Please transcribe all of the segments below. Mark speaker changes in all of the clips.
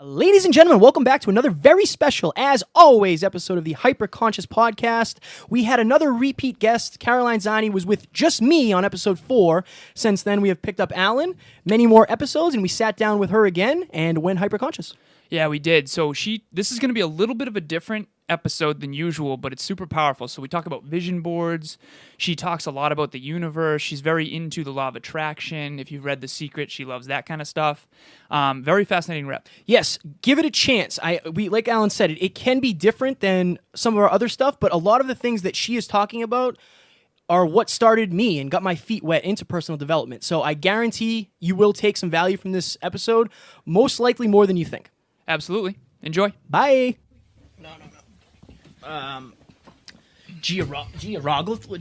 Speaker 1: Ladies and gentlemen, welcome back to another very special, as always, episode of the Hyperconscious Podcast. We had another repeat guest. Caroline Zani was with just me on episode 4. Since then, we have picked up Alan, many more episodes, and we sat down with her again and went hyperconscious.
Speaker 2: Yeah, we did. So this is going to be a little bit of a different episode than usual, but it's super powerful. So we talk about vision boards. She talks a lot about the universe. She's very into the law of attraction. If you've read The Secret, she loves that kind of stuff. Very fascinating rep.
Speaker 1: Yes, give it a chance. We like Alan said, it can be different than some of our other stuff, but a lot of the things that she is talking about are what started me and got my feet wet into personal development. So I guarantee you will take some value from this episode, most likely more than you think.
Speaker 2: Absolutely. Enjoy.
Speaker 1: Bye. No. Geographically?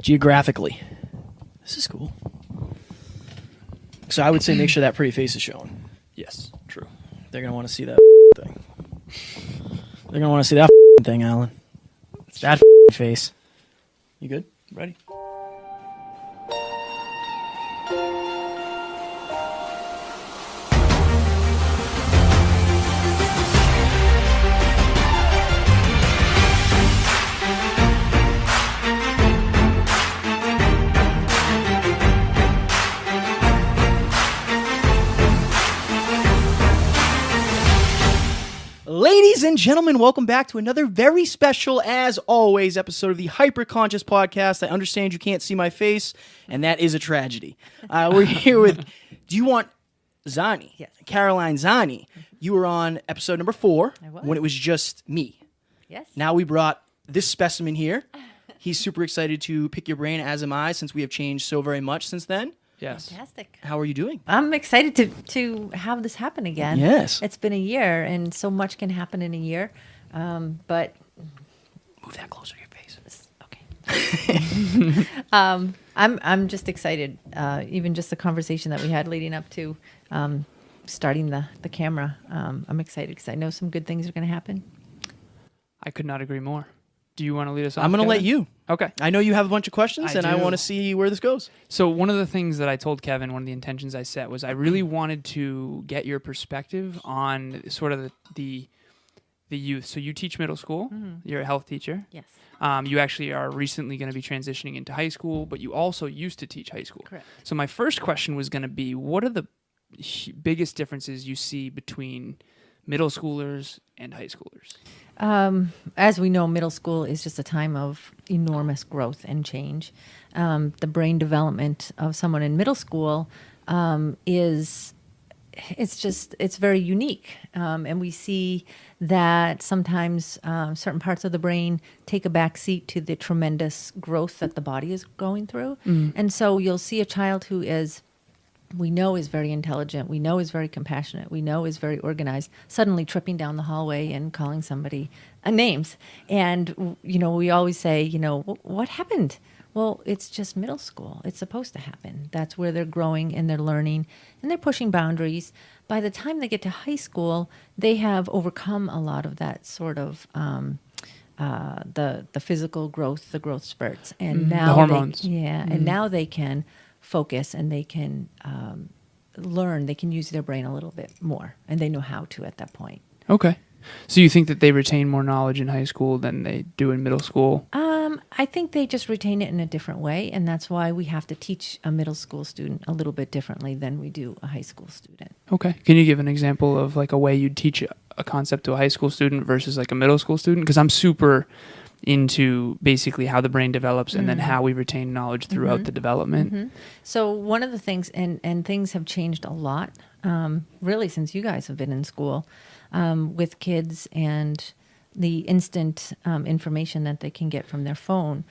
Speaker 1: Geographically. This is cool. So I would say make sure that pretty face is showing.
Speaker 2: Yes, true.
Speaker 1: They're going to want to see that thing. They're going to want to see that thing, Alan. That face. You good?
Speaker 2: Ready?
Speaker 1: Ladies and gentlemen, welcome back to another very special, as always, episode of the Hyperconscious Podcast. I understand you can't see my face, and that is a tragedy. We're here with, do you want Zani?
Speaker 3: Yes.
Speaker 1: Caroline Zani. You were on episode number 4
Speaker 3: I was.
Speaker 1: when it was just me.
Speaker 3: Yes.
Speaker 1: Now we brought this specimen here. He's super excited to pick your brain, as am I, since we have changed so very much since then.
Speaker 2: Yes.
Speaker 3: Fantastic.
Speaker 1: How are you doing?
Speaker 3: I'm excited to have this happen again.
Speaker 1: Yes.
Speaker 3: It's been a year, and so much can happen in a year. But
Speaker 1: Move that closer to your face.
Speaker 3: okay. I'm just excited. Even just the conversation that we had leading up to starting the camera. I'm excited because I know some good things are going to happen.
Speaker 2: I could not agree more. Do you want to lead us off?
Speaker 1: I'm going to let
Speaker 2: Kevin?
Speaker 1: you.
Speaker 2: Okay.
Speaker 1: I know you have a bunch of questions, and I
Speaker 2: do.
Speaker 1: want to see where this goes.
Speaker 2: So one of the things that I told Kevin, one of the intentions I set was I really wanted to get your perspective on sort of the youth. So you teach middle school.
Speaker 3: Mm-hmm.
Speaker 2: You're a health teacher.
Speaker 3: Yes.
Speaker 2: You actually are recently going to be transitioning into high school, but you also used to teach high school.
Speaker 3: Correct.
Speaker 2: So my first question was going to be, what are the biggest differences you see between middle schoolers and high schoolers?
Speaker 3: As we know, middle school is just a time of enormous growth and change. The brain development of someone in middle school it's very unique. And we see that sometimes certain parts of the brain take a back seat to the tremendous growth that the body is going through. And so you'll see a child who we know is very intelligent, we know is very compassionate, we know is very organized, suddenly tripping down the hallway and calling somebody names. And, we always say, what happened? Well, it's just middle school. It's supposed to happen. That's where they're growing and they're learning and they're pushing boundaries. By the time they get to high school, they have overcome a lot of that sort of the physical growth, the growth spurts. And now
Speaker 2: the hormones.
Speaker 3: and now they can focus and they can learn. They can use their brain a little bit more, and they know how to at that point.
Speaker 2: Okay. So you think that they retain more knowledge in high school than they do in middle school?
Speaker 3: I think they just retain it in a different way, and that's why we have to teach a middle school student a little bit differently than we do a high school student.
Speaker 2: Okay. Can you give an example of like a way you'd teach a concept to a high school student versus like a middle school student? Because I'm super into basically how the brain develops and then how we retain knowledge throughout the development.
Speaker 3: So one of the things, and things have changed a lot, really since you guys have been in school, with kids and the instant information that they can get from their phone.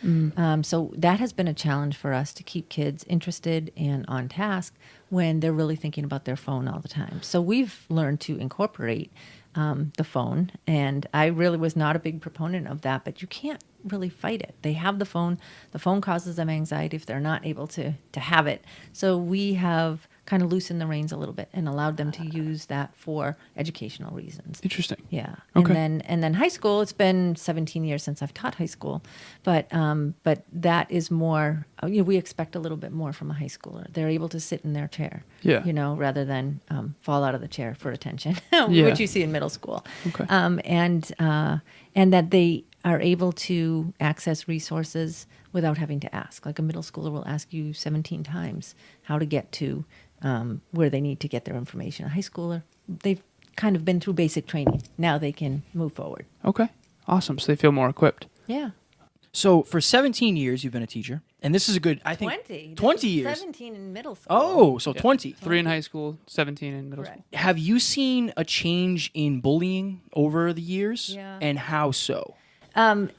Speaker 3: So that has been a challenge for us to keep kids interested and on task when they're really thinking about their phone all the time. So we've learned to incorporate the phone, and I really was not a big proponent of that, but you can't really fight it. They have the phone causes them anxiety if they're not able to have it. So we have kind of loosened the reins a little bit and allowed them to use that for educational reasons.
Speaker 2: Interesting.
Speaker 3: Yeah.
Speaker 2: Okay.
Speaker 3: And then high school, it's been 17 years since I've taught high school, but that is more, we expect a little bit more from a high schooler. They're able to sit in their chair,
Speaker 2: Yeah.
Speaker 3: rather than fall out of the chair for attention,
Speaker 2: Yeah.
Speaker 3: which you see in middle school.
Speaker 2: Okay.
Speaker 3: And that they are able to access resources without having to ask. Like a middle schooler will ask you 17 times how to get to where they need to get their information. A high schooler, they've kind of been through basic training. Now they can move forward.
Speaker 2: Okay. Awesome. So they feel more equipped.
Speaker 3: Yeah.
Speaker 1: So for 17 years, you've been a teacher, and this is a good. I think
Speaker 3: 20.
Speaker 1: 20 years.
Speaker 3: 17 in middle school.
Speaker 1: Oh, so
Speaker 2: Yeah.
Speaker 1: 20.
Speaker 2: 3 in high school, 17 in middle
Speaker 3: Correct.
Speaker 2: school.
Speaker 1: Have you seen a change in bullying over the years?
Speaker 3: Yeah.
Speaker 1: And how so?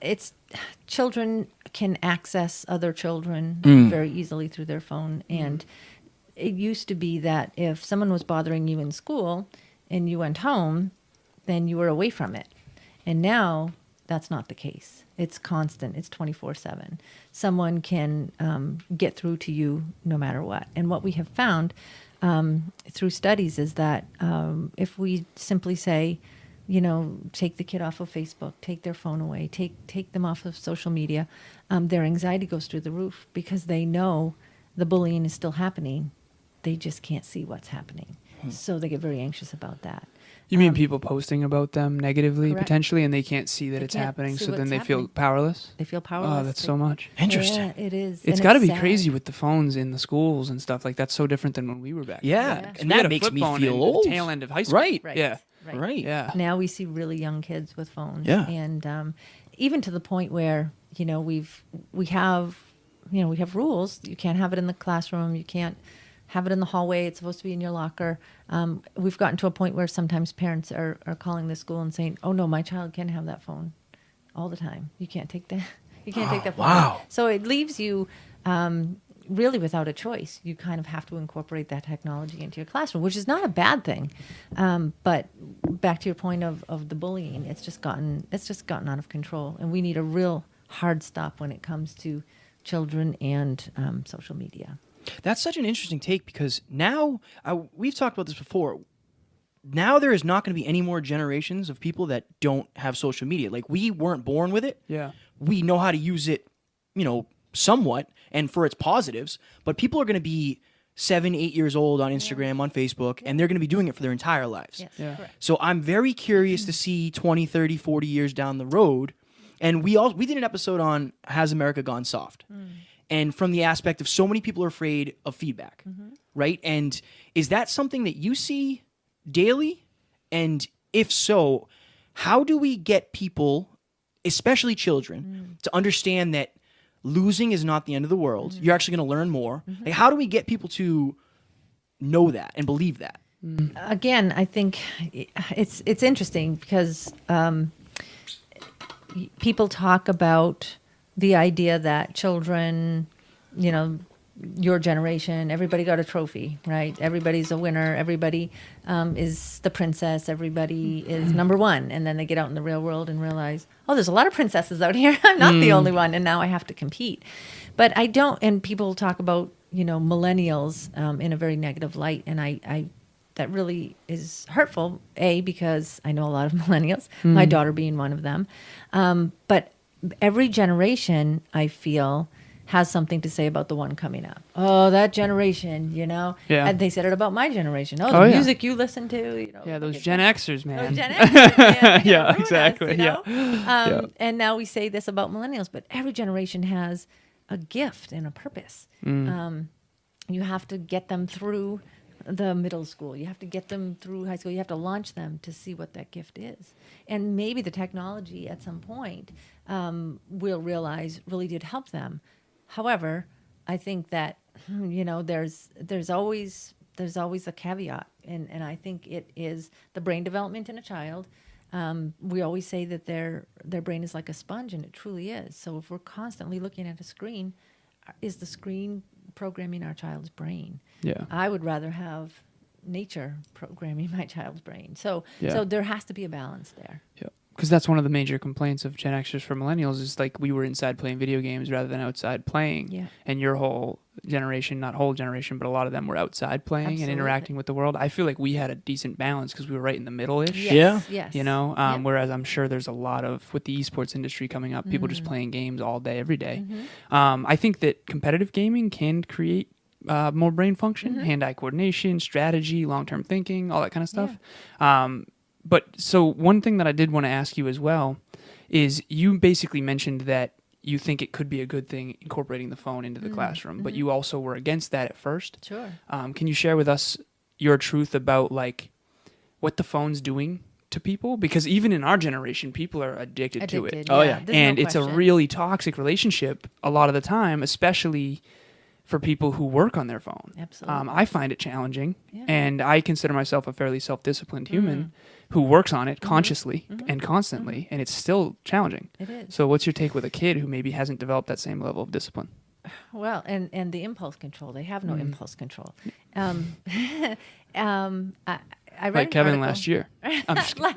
Speaker 3: It's children can access other children very easily through their phone. And it used to be that if someone was bothering you in school and you went home, then you were away from it. And now that's not the case. It's constant. It's 24/7. Someone can get through to you no matter what. And what we have found through studies is that if we simply say, take the kid off of Facebook, take their phone away, take them off of social media, their anxiety goes through the roof because they know the bullying is still happening. They just can't see what's happening. So they get very anxious about that.
Speaker 2: You mean people posting about them negatively,
Speaker 3: correct.
Speaker 2: potentially, and they can't see that
Speaker 3: They
Speaker 2: it's
Speaker 3: can't
Speaker 2: happening,
Speaker 3: see
Speaker 2: so then
Speaker 3: what's
Speaker 2: they feel
Speaker 3: happening.
Speaker 2: powerless?
Speaker 3: They feel powerless.
Speaker 2: Oh, that's so much.
Speaker 1: Interesting.
Speaker 3: Yeah, it is.
Speaker 2: It's
Speaker 3: And
Speaker 2: got to be
Speaker 3: sad.
Speaker 2: crazy with the phones in the schools and stuff. Like, that's so different than when we were back then.
Speaker 1: Yeah.
Speaker 3: Yeah.
Speaker 1: And
Speaker 2: We had
Speaker 1: that
Speaker 2: a
Speaker 1: makes
Speaker 2: flip
Speaker 1: me
Speaker 2: phone
Speaker 1: feel
Speaker 2: in
Speaker 1: old.
Speaker 2: the tail end of high school.
Speaker 1: Right.
Speaker 3: Right.
Speaker 2: Yeah.
Speaker 1: Right.
Speaker 2: Yeah.
Speaker 3: Now we see really young kids with phones.
Speaker 1: Yeah.
Speaker 3: And even to the point where, we have rules. You can't have it in the classroom. You can't have it in the hallway. It's supposed to be in your locker. We've gotten to a point where sometimes parents are calling the school and saying, "Oh no, my child can have that phone all the time. You can't take that. You can't take that phone."
Speaker 1: wow.
Speaker 3: So it leaves you really without a choice. You kind of have to incorporate that technology into your classroom, which is not a bad thing. But back to your point of the bullying, it's just gotten out of control, and we need a real hard stop when it comes to children and social media.
Speaker 1: That's such an interesting take because now, we've talked about this before. Now there is not going to be any more generations of people that don't have social media. Like, we weren't born with it.
Speaker 2: Yeah.
Speaker 1: We know how to use it, somewhat, and for its positives. But people are going to be 7, 8 years old on Instagram, on Facebook, and they're going to be doing it for their entire lives.
Speaker 3: Yes,
Speaker 2: Yeah.
Speaker 3: correct.
Speaker 1: So I'm very curious to see 20, 30, 40 years down the road. And we did an episode on Has America Gone Soft? And from the aspect of so many people are afraid of feedback, right? And is that something that you see daily? And if so, how do we get people, especially children, to understand that losing is not the end of the world? You're actually going to learn more. Like, how do we get people to know that and believe that?
Speaker 3: Again, I think it's interesting because people talk about the idea that children, your generation, everybody got a trophy, right? Everybody's a winner. Everybody is the princess. Everybody is number one. And then they get out in the real world and realize, oh, there's a lot of princesses out here. I'm not the only one. And now I have to compete. But I don't, and people talk about, millennials in a very negative light. And I that really is hurtful, because I know a lot of millennials, my daughter being one of them. But every generation, I feel, has something to say about the one coming up. Oh, that generation,
Speaker 2: Yeah.
Speaker 3: And they said it about my generation. Oh,
Speaker 2: Oh,
Speaker 3: the
Speaker 2: yeah.
Speaker 3: music you listen to.
Speaker 2: Yeah, those Gen Xers, man.
Speaker 3: Those Gen Xers, man, they're gonna
Speaker 2: Yeah,
Speaker 3: ruin us,
Speaker 2: exactly,
Speaker 3: Yeah. And now we say this about millennials, but every generation has a gift and a purpose. You have to get them through the middle school. You have to get them through high school. You have to launch them to see what that gift is. And maybe the technology at some point will realize really did help them. However, I think that, there's always a caveat. And I think it is the brain development in a child. We always say that their brain is like a sponge, and it truly is. So if we're constantly looking at a screen, is the screen programming our child's brain?
Speaker 2: Yeah.
Speaker 3: I would rather have nature programming my child's brain. So
Speaker 2: Yeah.
Speaker 3: so there has to be a balance there.
Speaker 2: Yeah. because that's one of the major complaints of Gen Xers for millennials is like we were inside playing video games rather than outside playing.
Speaker 3: Yeah.
Speaker 2: And your whole generation, not whole generation, but a lot of them were outside playing and
Speaker 3: Absolutely.
Speaker 2: interacting with the world. I feel like we had a decent balance because we were right in the middle-ish.
Speaker 3: Yes,
Speaker 1: Yeah.
Speaker 3: Yes.
Speaker 2: You know,
Speaker 3: Yep.
Speaker 2: whereas I'm sure there's a lot of, with the esports industry coming up, people just playing games all day, every day. I think that competitive gaming can create more brain function, hand-eye coordination, strategy, long-term thinking, all that kind of stuff. But so one thing that I did want to ask you as well is you basically mentioned that you think it could be a good thing incorporating the phone into the classroom, but you also were against that at first.
Speaker 3: Sure.
Speaker 2: Can you share with us your truth about like what the phone's doing to people? Because even in our generation, people are addicted to it.
Speaker 1: Oh, yeah.
Speaker 3: There's
Speaker 2: And
Speaker 3: no
Speaker 2: it's a
Speaker 3: question.
Speaker 2: really toxic relationship a lot of the time, especially for people who work on their phone.
Speaker 3: Absolutely.
Speaker 2: I find it challenging,
Speaker 3: Yeah.
Speaker 2: and I consider myself a fairly self-disciplined human who works on it consciously and constantly, and it's still challenging.
Speaker 3: It is.
Speaker 2: So what's your take with a kid who maybe hasn't developed that same level of discipline?
Speaker 3: Well, and the impulse control. They have no impulse control. I read
Speaker 2: Like
Speaker 3: an
Speaker 2: Kevin
Speaker 3: article-
Speaker 2: last year. I'm just kidding.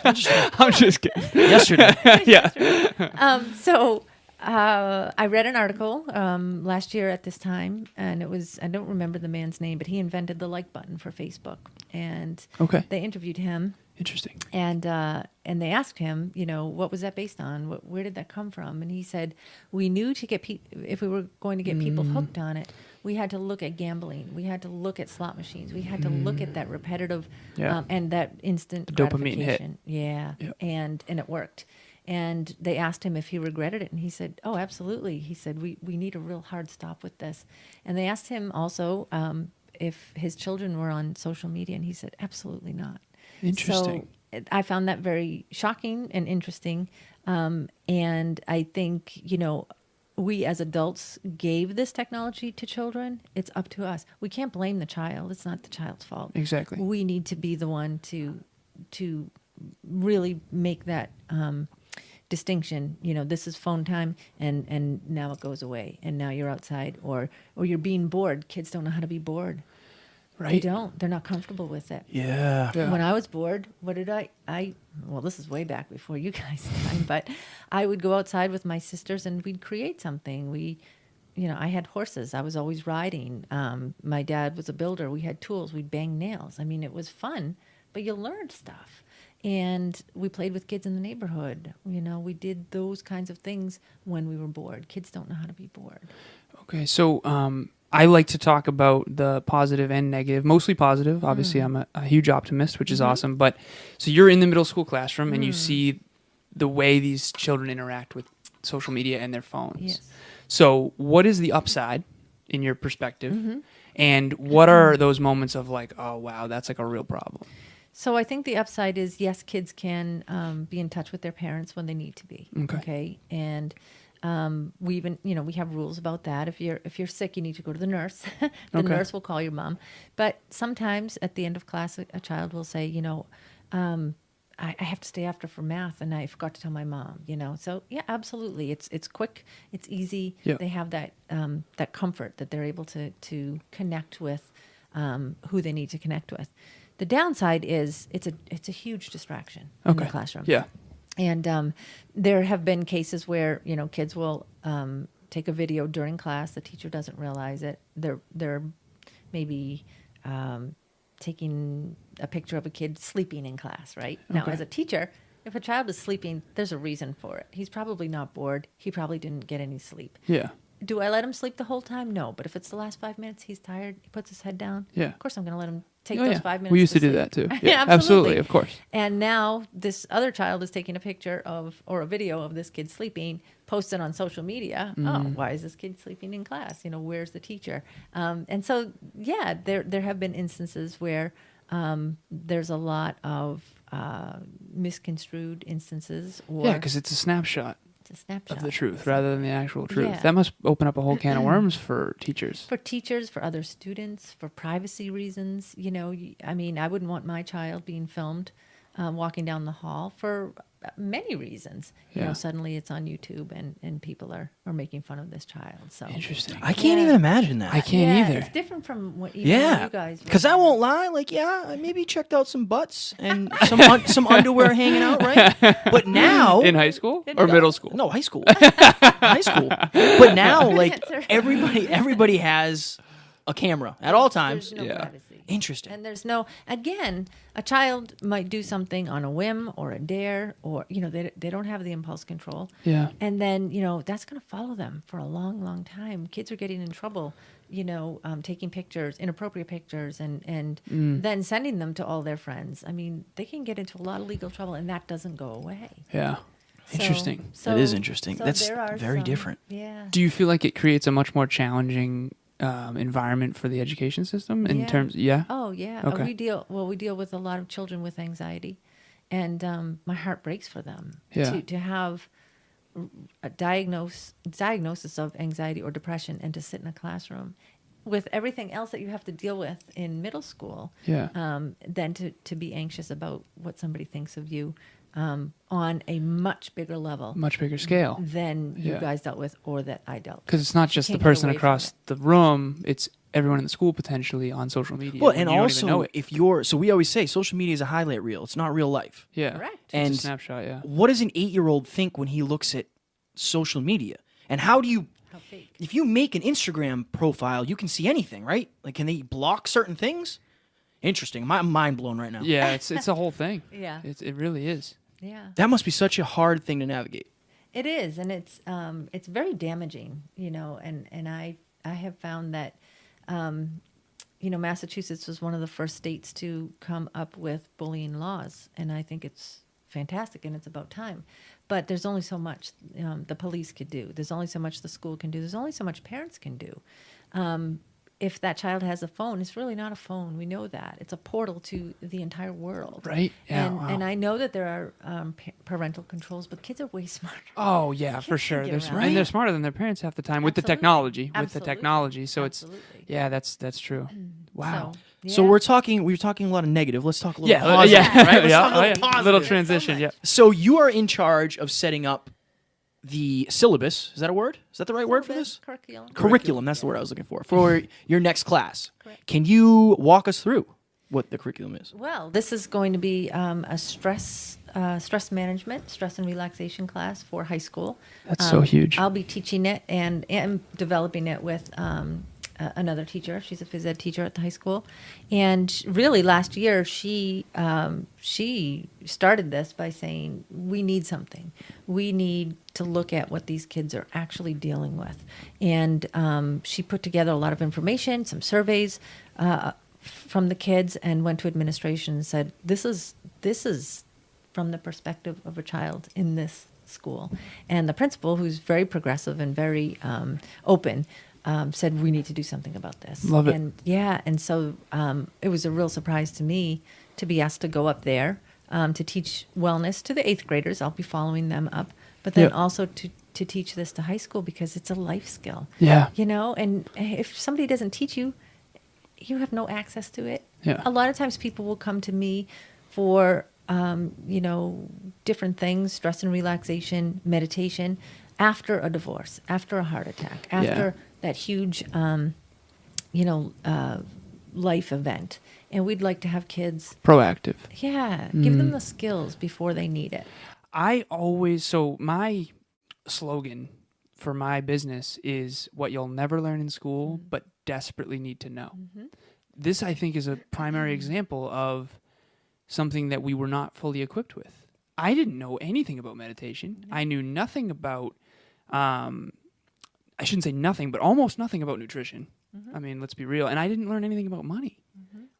Speaker 3: Last year.
Speaker 2: I'm just kidding.
Speaker 1: Yesterday.
Speaker 2: Yeah.
Speaker 3: So I read an article last year at this time, and it was, I don't remember the man's name, but he invented the like button for Facebook. And
Speaker 2: Okay.
Speaker 3: they interviewed him,
Speaker 2: Interesting.
Speaker 3: and they asked him, you know, what was that based on? Where did that come from? And he said, we knew to get if we were going to get people hooked on it, we had to look at gambling. We had to look at slot machines. We had to look at that repetitive
Speaker 2: Yeah.
Speaker 3: and that instant
Speaker 2: The dopamine hit.
Speaker 3: gratification. Yeah.
Speaker 2: Yep.
Speaker 3: And it worked. And they asked him if he regretted it, and he said, "Oh, absolutely." He said, "We need a real hard stop with this." And they asked him also if his children were on social media, and he said, "Absolutely not."
Speaker 2: Interesting.
Speaker 3: So I found that very shocking and interesting, and I think, you know, we as adults gave this technology to children. It's up to us. We can't blame the child. It's not the child's fault.
Speaker 2: Exactly.
Speaker 3: We need to be the one to really make that distinction. You know, this is phone time, and now it goes away, and now you're outside, or you're being bored. Kids don't know how to be bored.
Speaker 2: Right.
Speaker 3: They don't. They're not comfortable with it.
Speaker 1: Yeah.
Speaker 2: Yeah.
Speaker 3: When I was bored, what did I well, this is way back before you guys' time, but I would go outside with my sisters and we'd create something. You know, I had horses. I was always riding. My dad was a builder. We had tools. We'd bang nails. I mean, it was fun, but you learned stuff. And we played with kids in the neighborhood. You know, we did those kinds of things when we were bored. Kids don't know how to be bored.
Speaker 2: Okay, so I like to talk about the positive and negative, mostly positive. Obviously, I'm a huge optimist, which is awesome. But so you're in the middle school classroom and you see the way these children interact with social media and their phones.
Speaker 3: Yes.
Speaker 2: So what is the upside in your perspective? And what are those moments of like, oh, wow, that's like a real problem?
Speaker 3: So I think the upside is, yes, kids can be in touch with their parents when they need to be.
Speaker 2: Okay.
Speaker 3: And we even, you know, we have rules about that. If you're sick, you need to go to the nurse. The nurse will call your mom. But sometimes at the end of class, a child will say, you know, I have to stay after for math, and I forgot to tell my mom. You know, so yeah, absolutely. It's quick, it's easy.
Speaker 2: Yeah.
Speaker 3: They have that that comfort that they're able to connect with who they need to connect with. The downside is it's a huge distraction in the classroom.
Speaker 2: Yeah.
Speaker 3: And there have been cases where, you know, kids will take a video during class. The teacher doesn't realize it. They're maybe taking a picture of a kid sleeping in class, right? Now, as a teacher, if a child is sleeping, there's a reason for it. He's probably not bored. He probably didn't get any sleep.
Speaker 2: Yeah.
Speaker 3: Do I let him sleep the whole time? No. But if it's the last 5 minutes, he's tired, he puts his head down.
Speaker 2: Yeah.
Speaker 3: Of course, I'm going to let him take
Speaker 2: Oh,
Speaker 3: those
Speaker 2: yeah.
Speaker 3: 5 minutes.
Speaker 2: We used to do
Speaker 3: sleep.
Speaker 2: that too.
Speaker 3: Yeah,
Speaker 2: Absolutely, of course.
Speaker 3: And now this other child is taking a picture of, or a video of this kid sleeping, posts it on social media. Oh, why is this kid sleeping in class? You know, where's the teacher? And so, yeah, there have been instances where there's a lot of misconstrued instances. Or
Speaker 2: Yeah, because it's a snapshot
Speaker 3: it's a snapshot
Speaker 2: of the truth rather than the actual truth.
Speaker 3: Yeah.
Speaker 2: That must open up a whole can of worms for teachers.
Speaker 3: For teachers, for other students, for privacy reasons. You know, I mean, I wouldn't want my child being filmed walking down the hall for many reasons. You
Speaker 2: Yeah.
Speaker 3: know, suddenly it's on YouTube and people are making fun of this child. So
Speaker 2: Interesting.
Speaker 1: I can't
Speaker 3: Yeah.
Speaker 1: even imagine that.
Speaker 2: I can't
Speaker 3: yeah,
Speaker 2: either.
Speaker 3: it's different from what even
Speaker 1: Yeah,
Speaker 3: you guys.
Speaker 1: because I won't lie. Like, yeah, I maybe checked out some butts and some underwear hanging out, right? But now
Speaker 2: In high school or middle school?
Speaker 1: no, high school, high school. But now, like
Speaker 3: answer.
Speaker 1: everybody has a camera at all times.
Speaker 3: There's no
Speaker 2: Yeah.
Speaker 3: privacy.
Speaker 1: Interesting.
Speaker 3: And there's no, again, a child might do something on a whim or a dare, or, you know, they don't have the impulse control.
Speaker 2: Yeah.
Speaker 3: And then, you know, that's going to follow them for a long, long time. Kids are getting in trouble, you know, taking pictures, inappropriate pictures, and then sending them to all their friends. I mean, they can get into a lot of legal trouble, and that doesn't go away.
Speaker 2: Yeah. Interesting.
Speaker 3: So,
Speaker 1: That is interesting. That's
Speaker 3: there are
Speaker 1: very different.
Speaker 3: Yeah.
Speaker 2: Do you feel like it creates a much more challenging environment for the education system in
Speaker 3: Yeah.
Speaker 2: terms? Yeah.
Speaker 3: Oh yeah.
Speaker 2: Okay.
Speaker 3: We deal with a lot of children with anxiety, and my heart breaks for them.
Speaker 2: Yeah.
Speaker 3: To have a diagnosis of anxiety or depression, and to sit in a classroom with everything else that you have to deal with in middle school.
Speaker 2: Yeah.
Speaker 3: Then to be anxious about what somebody thinks of you on a much bigger level
Speaker 2: Much bigger scale.
Speaker 3: than you
Speaker 2: Yeah.
Speaker 3: guys dealt with, or that I dealt with.
Speaker 2: Because it's not just the
Speaker 3: can't get
Speaker 2: person
Speaker 3: away from
Speaker 2: across
Speaker 3: it.
Speaker 2: the room; it's everyone in the school potentially on social media.
Speaker 1: Well,
Speaker 2: when
Speaker 1: and
Speaker 2: you don't even know
Speaker 1: also,
Speaker 2: it.
Speaker 1: if you're so we always say social media is a highlight reel. It's not real life.
Speaker 2: Yeah,
Speaker 3: Correct.
Speaker 2: It's
Speaker 1: And
Speaker 2: a snapshot. Yeah,
Speaker 1: what does an 8-year-old think when he looks at social media? And how do you?
Speaker 3: How fake.
Speaker 1: If you make an Instagram profile, you can see anything, right? Like, can they block certain things? Interesting. I'm mind blown right now.
Speaker 2: yeah, it's a whole thing.
Speaker 3: Yeah.
Speaker 2: It really is.
Speaker 3: Yeah.
Speaker 1: That must be such a hard thing to navigate.
Speaker 3: It is, and it's very damaging, you know. And I have found that, you know, Massachusetts was one of the first states to come up with bullying laws, and I think it's fantastic, and it's about time. But there's only so much the police could do. There's only so much the school can do. There's only so much parents can do. If that child has a phone, it's really not a phone. We know that. It's a portal to the entire world.
Speaker 2: Right? Yeah,
Speaker 3: And,
Speaker 2: wow.
Speaker 3: and I know that there are parental controls, but kids are way smarter.
Speaker 2: Oh yeah, for
Speaker 3: Kids
Speaker 2: sure.
Speaker 3: can get
Speaker 2: They're smart,
Speaker 3: around
Speaker 2: and they're
Speaker 3: it.
Speaker 2: smarter than their parents half the time with the
Speaker 3: Absolutely.
Speaker 2: technology. With the
Speaker 3: Absolutely.
Speaker 2: technology, so
Speaker 3: Absolutely.
Speaker 2: it's yeah, that's true. Wow.
Speaker 1: So
Speaker 3: yeah.
Speaker 1: we were talking a lot of negative. Let's talk a little
Speaker 2: Yeah,
Speaker 1: positive,
Speaker 2: yeah,
Speaker 1: right? Let's
Speaker 2: yeah,
Speaker 1: talk a little
Speaker 2: yeah.
Speaker 1: positive.
Speaker 2: Little transition. Yeah.
Speaker 1: So you are in charge of setting up the syllabus. Is that a word? Is that the right word for this?
Speaker 3: Curriculum.
Speaker 1: Curriculum. That's the word I was looking for your next class.
Speaker 3: Correct.
Speaker 1: Can you walk us through what the curriculum is?
Speaker 3: Well, this is going to be a stress management, stress and relaxation class for high school.
Speaker 2: That's so huge.
Speaker 3: I'll be teaching it and developing it with another teacher. She's a phys ed teacher at the high school, and really last year she started this by saying we need something. We need to look at what these kids are actually dealing with, and she put together a lot of information, some surveys from the kids, and went to administration and said, "This is from the perspective of a child in this school." And the principal, who's very progressive and very open, said, "We need to do something about this."
Speaker 2: Love it.
Speaker 3: And yeah, and so it was a real surprise to me to be asked to go up there to teach wellness to the 8th graders. I'll be following them up, but then
Speaker 2: Yep.
Speaker 3: also to teach this to high school, because it's a life skill.
Speaker 2: Yeah.
Speaker 3: You know, and if somebody doesn't teach you, you have no access to it.
Speaker 2: Yeah.
Speaker 3: A lot of times people will come to me for, you know, different things, stress and relaxation, meditation, after a divorce, after a heart attack, after that huge, you know, life event. And we'd like to have kids,
Speaker 2: Proactive.
Speaker 3: give them the skills before they need it.
Speaker 2: So my slogan for my business is what you'll never learn in school, but desperately need to know. This, I think, is a primary example of something that we were not fully equipped with. I didn't know anything about meditation. I knew nothing about, I shouldn't say nothing, but almost nothing about nutrition. I mean, let's be real. And I didn't learn anything about money.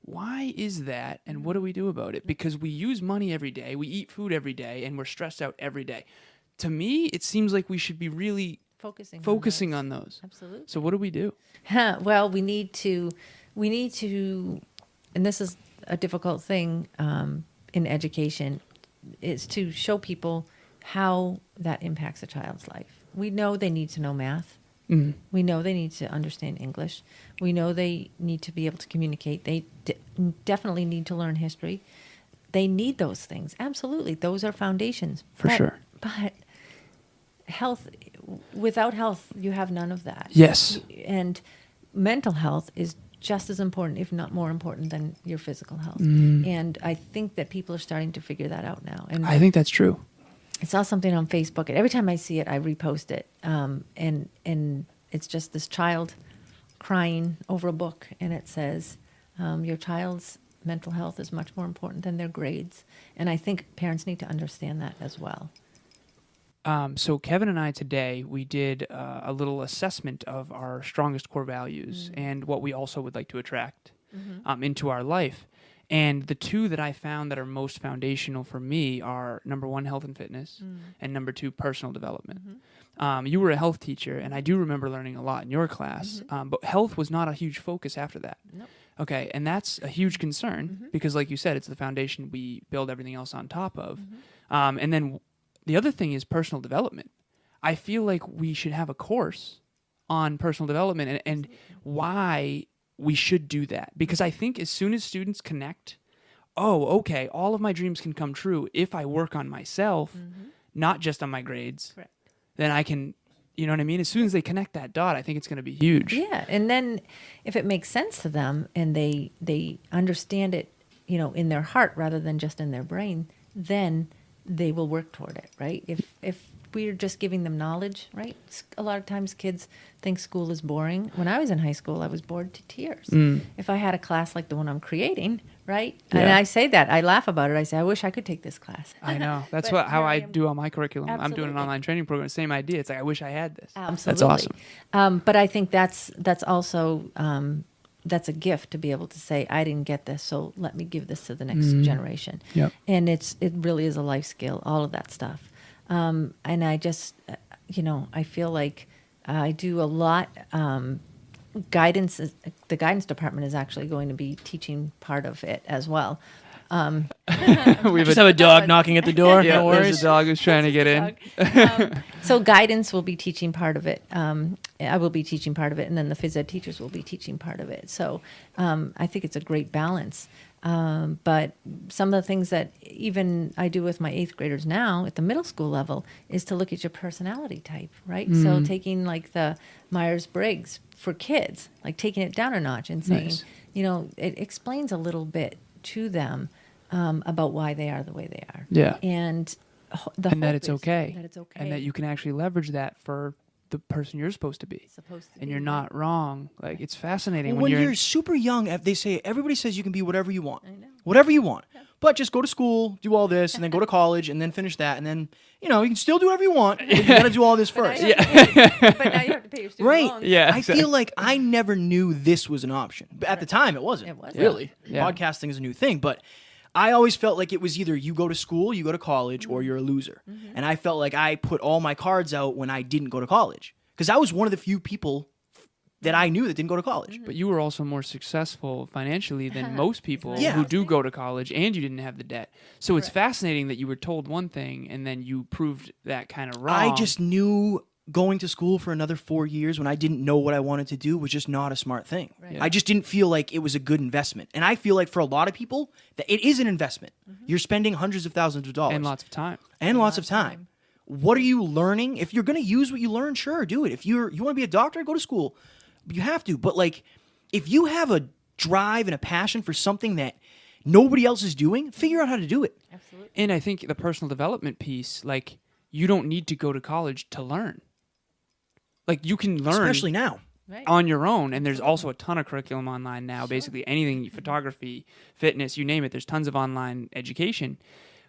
Speaker 2: Why is that, and what do we do about it? Because we use money every day, we eat food every day, and we're stressed out every day. To me, it seems like we should be really focusing on those.
Speaker 3: Absolutely.
Speaker 2: So what do we do?
Speaker 3: Well, we need to, and this is a difficult thing in education, is to show people how that impacts a child's life. We know they need to know math. We know they need to understand English. We know they need to be able to communicate. They definitely need to learn history. they need those things. Absolutely. Those are foundations.
Speaker 2: For sure.
Speaker 3: But health, without health, you have none of that.
Speaker 2: Yes.
Speaker 3: And mental health is just as important, if not more important, than your physical health. And I think that people are starting to figure that out now. And
Speaker 2: I think that's true.
Speaker 3: I saw something on Facebook, and every time I see it, I repost it. And it's just this child crying over a book, and it says, your child's mental health is much more important than their grades. And I think parents need to understand that as well.
Speaker 2: So Kevin and I today, we did a little assessment of our strongest core values and what we also would like to attract into our life. And the two that I found that are most foundational for me are number one, health and fitness, and number two, personal development. You were a health teacher, and I do remember learning a lot in your class, but health was not a huge focus after that.
Speaker 3: Nope.
Speaker 2: Okay, and that's a huge concern because, like you said, it's the foundation we build everything else on top of. And then the other thing is personal development. I feel like we should have a course on personal development and why we should do that. Because I think as soon as students connect, oh, okay, all of my dreams can come true if I work on myself, not just on my grades,
Speaker 3: Correct.
Speaker 2: then I can, you know what I mean? As soon as they connect that dot, I think it's going to be huge.
Speaker 3: Yeah, and then if it makes sense to them and they understand it, you know, in their heart rather than just in their brain, then they will work toward it, right? If we're just giving them knowledge, right? A lot of times kids think school is boring. When I was in high school, I was bored to tears. If I had a class like the one I'm creating, right? And
Speaker 2: Yeah.
Speaker 3: I say that, I laugh about it. I say, I wish I could take this class.
Speaker 2: I know. That's
Speaker 3: But
Speaker 2: how
Speaker 3: here I
Speaker 2: I
Speaker 3: am.
Speaker 2: do on my curriculum. I'm doing an
Speaker 3: Absolutely.
Speaker 2: online training program. Same idea. It's like, I wish I had this.
Speaker 3: Absolutely.
Speaker 2: That's awesome.
Speaker 3: But I think that's also that's a gift to be able to say, I didn't get this, so let me give this to the next generation.
Speaker 2: Yep.
Speaker 3: And it really is a life skill, all of that stuff. And I just, I feel like I do a lot. The guidance department is actually going to be teaching part of it as well.
Speaker 2: We
Speaker 1: Just have a dog knocking at the door.
Speaker 2: yeah,
Speaker 1: No
Speaker 2: there's
Speaker 1: worries.
Speaker 2: a dog who's trying to get in.
Speaker 3: So guidance will be teaching part of it. I will be teaching part of it, and then the phys ed teachers will be teaching part of it. So I think it's a great balance. But some of the things that even I do with my 8th graders now at the middle school level is to look at your personality type, right? So taking like the Myers-Briggs for kids, like taking it down a notch and saying,
Speaker 2: Nice.
Speaker 3: it explains a little bit to them about why they are the way they are.
Speaker 2: Yeah.
Speaker 3: And the
Speaker 2: And that
Speaker 3: hope
Speaker 2: it's
Speaker 3: is
Speaker 2: okay.
Speaker 3: That it's okay.
Speaker 2: And that you can actually leverage that for the person you're supposed to be.
Speaker 3: Supposed to
Speaker 2: And
Speaker 3: be,
Speaker 2: you're
Speaker 3: right.
Speaker 2: not wrong. Like, it's fascinating
Speaker 1: When
Speaker 2: when
Speaker 1: you're
Speaker 2: you're
Speaker 1: super young, they say everybody says you can be whatever you want.
Speaker 3: I know.
Speaker 1: Whatever you want. But just go to school, do all this, and then go to college, and then finish that, and then you can still do whatever you want. But you got to do all this first.
Speaker 3: But now you have to pay your student
Speaker 1: Right.
Speaker 3: loans.
Speaker 2: Yeah.
Speaker 1: I feel like I never knew this was an option. But at the time, it wasn't.
Speaker 3: It wasn't.
Speaker 1: Really.
Speaker 2: Yeah.
Speaker 1: Podcasting is a new thing, but I always felt like it was either you go to school, you go to college, or you're a loser. And I felt like I put all my cards out when I didn't go to college. Because I was one of the few people that I knew that didn't go to college.
Speaker 2: But you were also more successful financially than most people
Speaker 1: Yeah.
Speaker 2: who do go to college, and you didn't have the debt. So it's fascinating that you were told one thing and then you proved that kind of wrong.
Speaker 1: I just knew going to school for another 4 years when I didn't know what I wanted to do was just not a smart thing.
Speaker 3: Right.
Speaker 2: Yeah.
Speaker 1: I just didn't feel like it was a good investment. And I feel like for a lot of people that it is an investment. You're spending hundreds of thousands of dollars.
Speaker 2: and lots of time.
Speaker 1: And lots of time. What are you learning? If you're going to use what you learn, sure, do it. If you want to be a doctor, go to school. You have to. But like, if you have a drive and a passion for something that nobody else is doing, figure out how to do it.
Speaker 3: Absolutely.
Speaker 2: And I think the personal development piece, like, you don't need to go to college to learn. Like, you can learn
Speaker 1: Especially now.
Speaker 3: Right.
Speaker 2: on your own, and there's also a ton of curriculum online now. Basically anything, photography, fitness, you name it, there's tons of online education.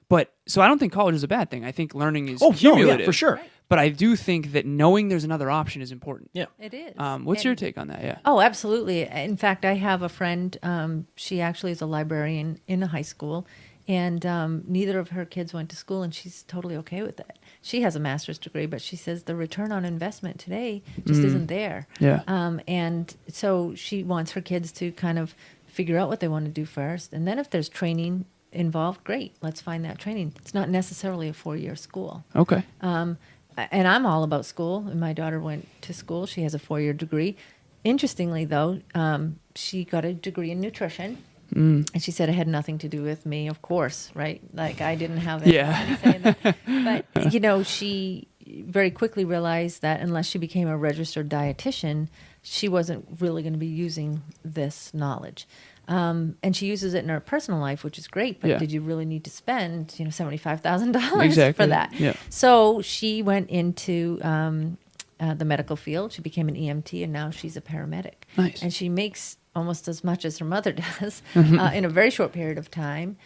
Speaker 2: But so I don't think college is a bad thing. I think learning is
Speaker 1: Oh, no,
Speaker 2: cumulative.
Speaker 1: yeah, for sure.
Speaker 3: Right.
Speaker 2: But I do think that knowing there's another option is important.
Speaker 1: Yeah.
Speaker 3: It is.
Speaker 2: What's your
Speaker 3: And-
Speaker 2: take on that? Yeah.
Speaker 3: Oh, absolutely. In fact, I have a friend. She actually is a librarian in a high school, and neither of her kids went to school, and she's totally okay with it. She has a master's degree, but she says the return on investment today just isn't there.
Speaker 2: Yeah.
Speaker 3: And so she wants her kids to kind of figure out what they want to do first, and then if there's training involved, great. Let's find that training. It's not necessarily a 4-year school.
Speaker 2: Okay.
Speaker 3: And I'm all about school. And my daughter went to school. She has a 4-year degree. Interestingly, though, she got a degree in nutrition, And she said it had nothing to do with me, of course, right? Like I didn't have it.
Speaker 2: Yeah.
Speaker 3: But, she very quickly realized that unless she became a registered dietitian, she wasn't really going to be using this knowledge. And she uses it in her personal life, which is great. But
Speaker 2: Yeah.
Speaker 3: did you really need to spend, $75,000
Speaker 2: Exactly.
Speaker 3: for that?
Speaker 2: Yeah.
Speaker 3: So she went into the medical field. She became an EMT, and now she's a paramedic.
Speaker 2: Nice.
Speaker 3: And she makes almost as much as her mother does in a very short period of time,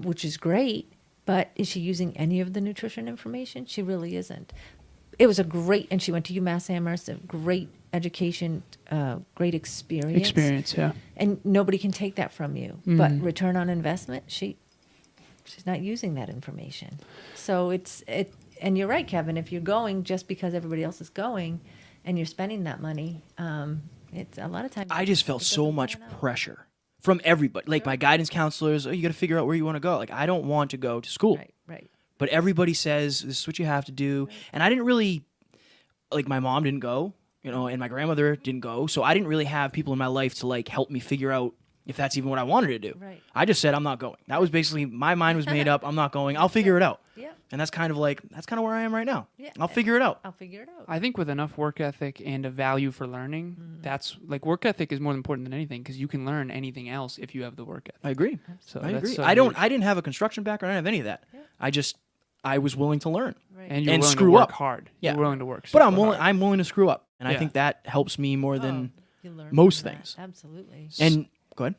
Speaker 3: which is great. But is she using any of the nutrition information? She really isn't. It was and she went to UMass Amherst, a great education, great experience.
Speaker 2: Yeah.
Speaker 3: And nobody can take that from you. But return on investment, she's not using that information. So and you're right, Kevin, if you're going just because everybody else is going and you're spending that money, it's a lot of times.
Speaker 1: I just felt so much pressure from everybody. Like my guidance counselors, you got to figure out where you want to go. Like I don't want to go to school.
Speaker 3: Right.
Speaker 1: But everybody says this is what you have to do. Right. And I didn't really, like my mom didn't go, and my grandmother didn't go. So I didn't really have people in my life to like help me figure out if that's even what I wanted to do.
Speaker 3: Right.
Speaker 1: I just said, I'm not going. That was basically, my mind was made up. I'm not going. I'll figure it out.
Speaker 3: Yeah.
Speaker 1: And that's kind of where I am right now.
Speaker 3: Yeah.
Speaker 1: I'll figure it out.
Speaker 2: I think with enough work ethic and a value for learning, that's like work ethic is more important than anything because you can learn anything else if you have the work ethic.
Speaker 1: I agree.
Speaker 2: So
Speaker 1: I agree.
Speaker 2: so
Speaker 1: I didn't have a construction background. I didn't have any of that.
Speaker 3: Yeah.
Speaker 1: I was willing to learn.
Speaker 3: Right.
Speaker 2: And you're willing
Speaker 1: screw
Speaker 2: to work
Speaker 1: up.
Speaker 2: hard.
Speaker 1: Yeah.
Speaker 2: You're willing to work.
Speaker 1: But
Speaker 2: hard.
Speaker 1: I'm willing to screw up. And I
Speaker 2: Yeah.
Speaker 1: think that helps me more than
Speaker 3: You learn
Speaker 1: most
Speaker 3: from that.
Speaker 1: things.
Speaker 3: Absolutely.
Speaker 1: And go ahead.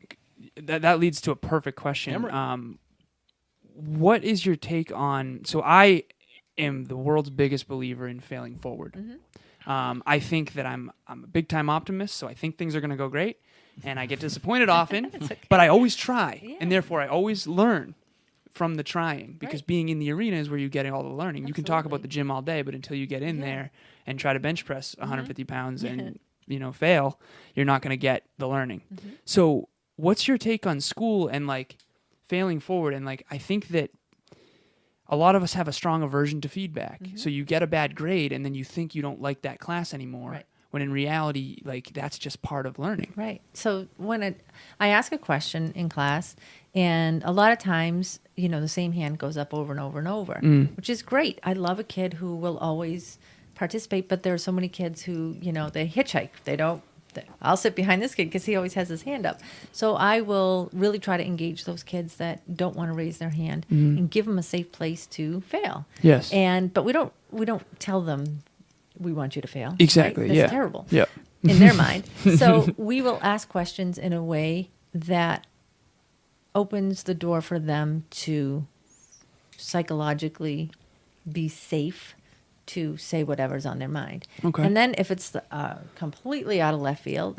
Speaker 2: That leads to a perfect question.
Speaker 1: Hammer.
Speaker 2: What is your take on? So I am the world's biggest believer in failing forward. I think that I'm a big time optimist, so I think things are going to go great, and I get disappointed often, but I always try, and therefore I always learn from the trying because being in the arena is where you get all the learning. You can talk about the gym all day, but until you get in there and try to bench press 150 pounds and fail, you're not going to get the learning. So what's your take on school and like failing forward? And like I think that a lot of us have a strong aversion to feedback. So you get a bad grade and then you think you don't like that class anymore. When in reality, like that's just part of learning.
Speaker 3: Right. So when I ask a question in class, and a lot of times, the same hand goes up over and over and over, which is great. I love a kid who will always participate, but there are so many kids who, they hitchhike. They don't. I'll sit behind this kid because he always has his hand up. So I will really try to engage those kids that don't want to raise their hand and give them a safe place to fail.
Speaker 2: Yes.
Speaker 3: But we don't tell them we want you to fail.
Speaker 2: Exactly.
Speaker 3: Right? That's terrible.
Speaker 2: Yeah.
Speaker 3: In their mind. So we will ask questions in a way that opens the door for them to psychologically be safe to say whatever's on their mind.
Speaker 2: Okay.
Speaker 3: And then if it's completely out of left field,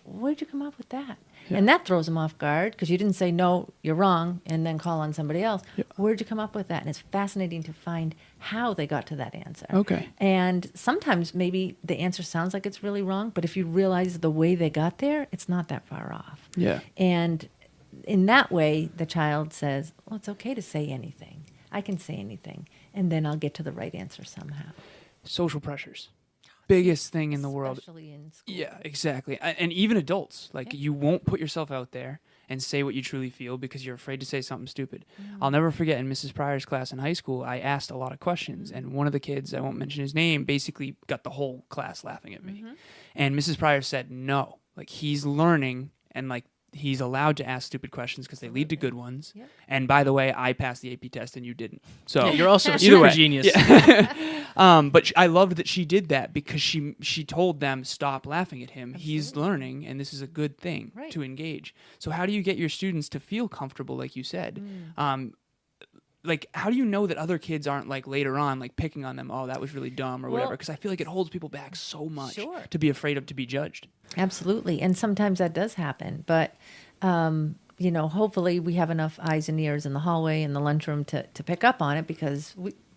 Speaker 3: where'd you come up with that? Yeah. And that throws them off guard because you didn't say, no, you're wrong, and then call on somebody else. Yeah. Where'd you come up with that? And it's fascinating to find how they got to that answer.
Speaker 2: Okay.
Speaker 3: And sometimes maybe the answer sounds like it's really wrong, but if you realize the way they got there, it's not that far off.
Speaker 2: Yeah.
Speaker 3: And in that way, the child says, well, it's okay to say anything. I can say anything, and then I'll get to the right answer somehow.
Speaker 2: Social pressures. Biggest thing in the world.
Speaker 3: Especially in school.
Speaker 2: Yeah, exactly. And even adults. Like, you won't put yourself out there and say what you truly feel because you're afraid to say something stupid. I'll never forget in Mrs. Pryor's class in high school, I asked a lot of questions, and one of the kids, I won't mention his name, basically got the whole class laughing at me. And Mrs. Pryor said, no. Like, he's learning, and, like, he's allowed to ask stupid questions because they lead to good ones. Yep. And by the way, I passed the AP test and you didn't. So
Speaker 1: you're also a super genius.
Speaker 2: Yeah. But I loved that she did that because she told them, stop laughing at him. Absolutely. He's learning, and this is a good thing to engage. So how do you get your students to feel comfortable, like you said? Like, how do you know that other kids aren't, like, later on, like, picking on them, oh, that was really dumb or whatever? Because I feel like it holds people back so much to be afraid of to be judged.
Speaker 3: Absolutely. And sometimes that does happen. But, hopefully we have enough eyes and ears in the hallway and the lunchroom to pick up on it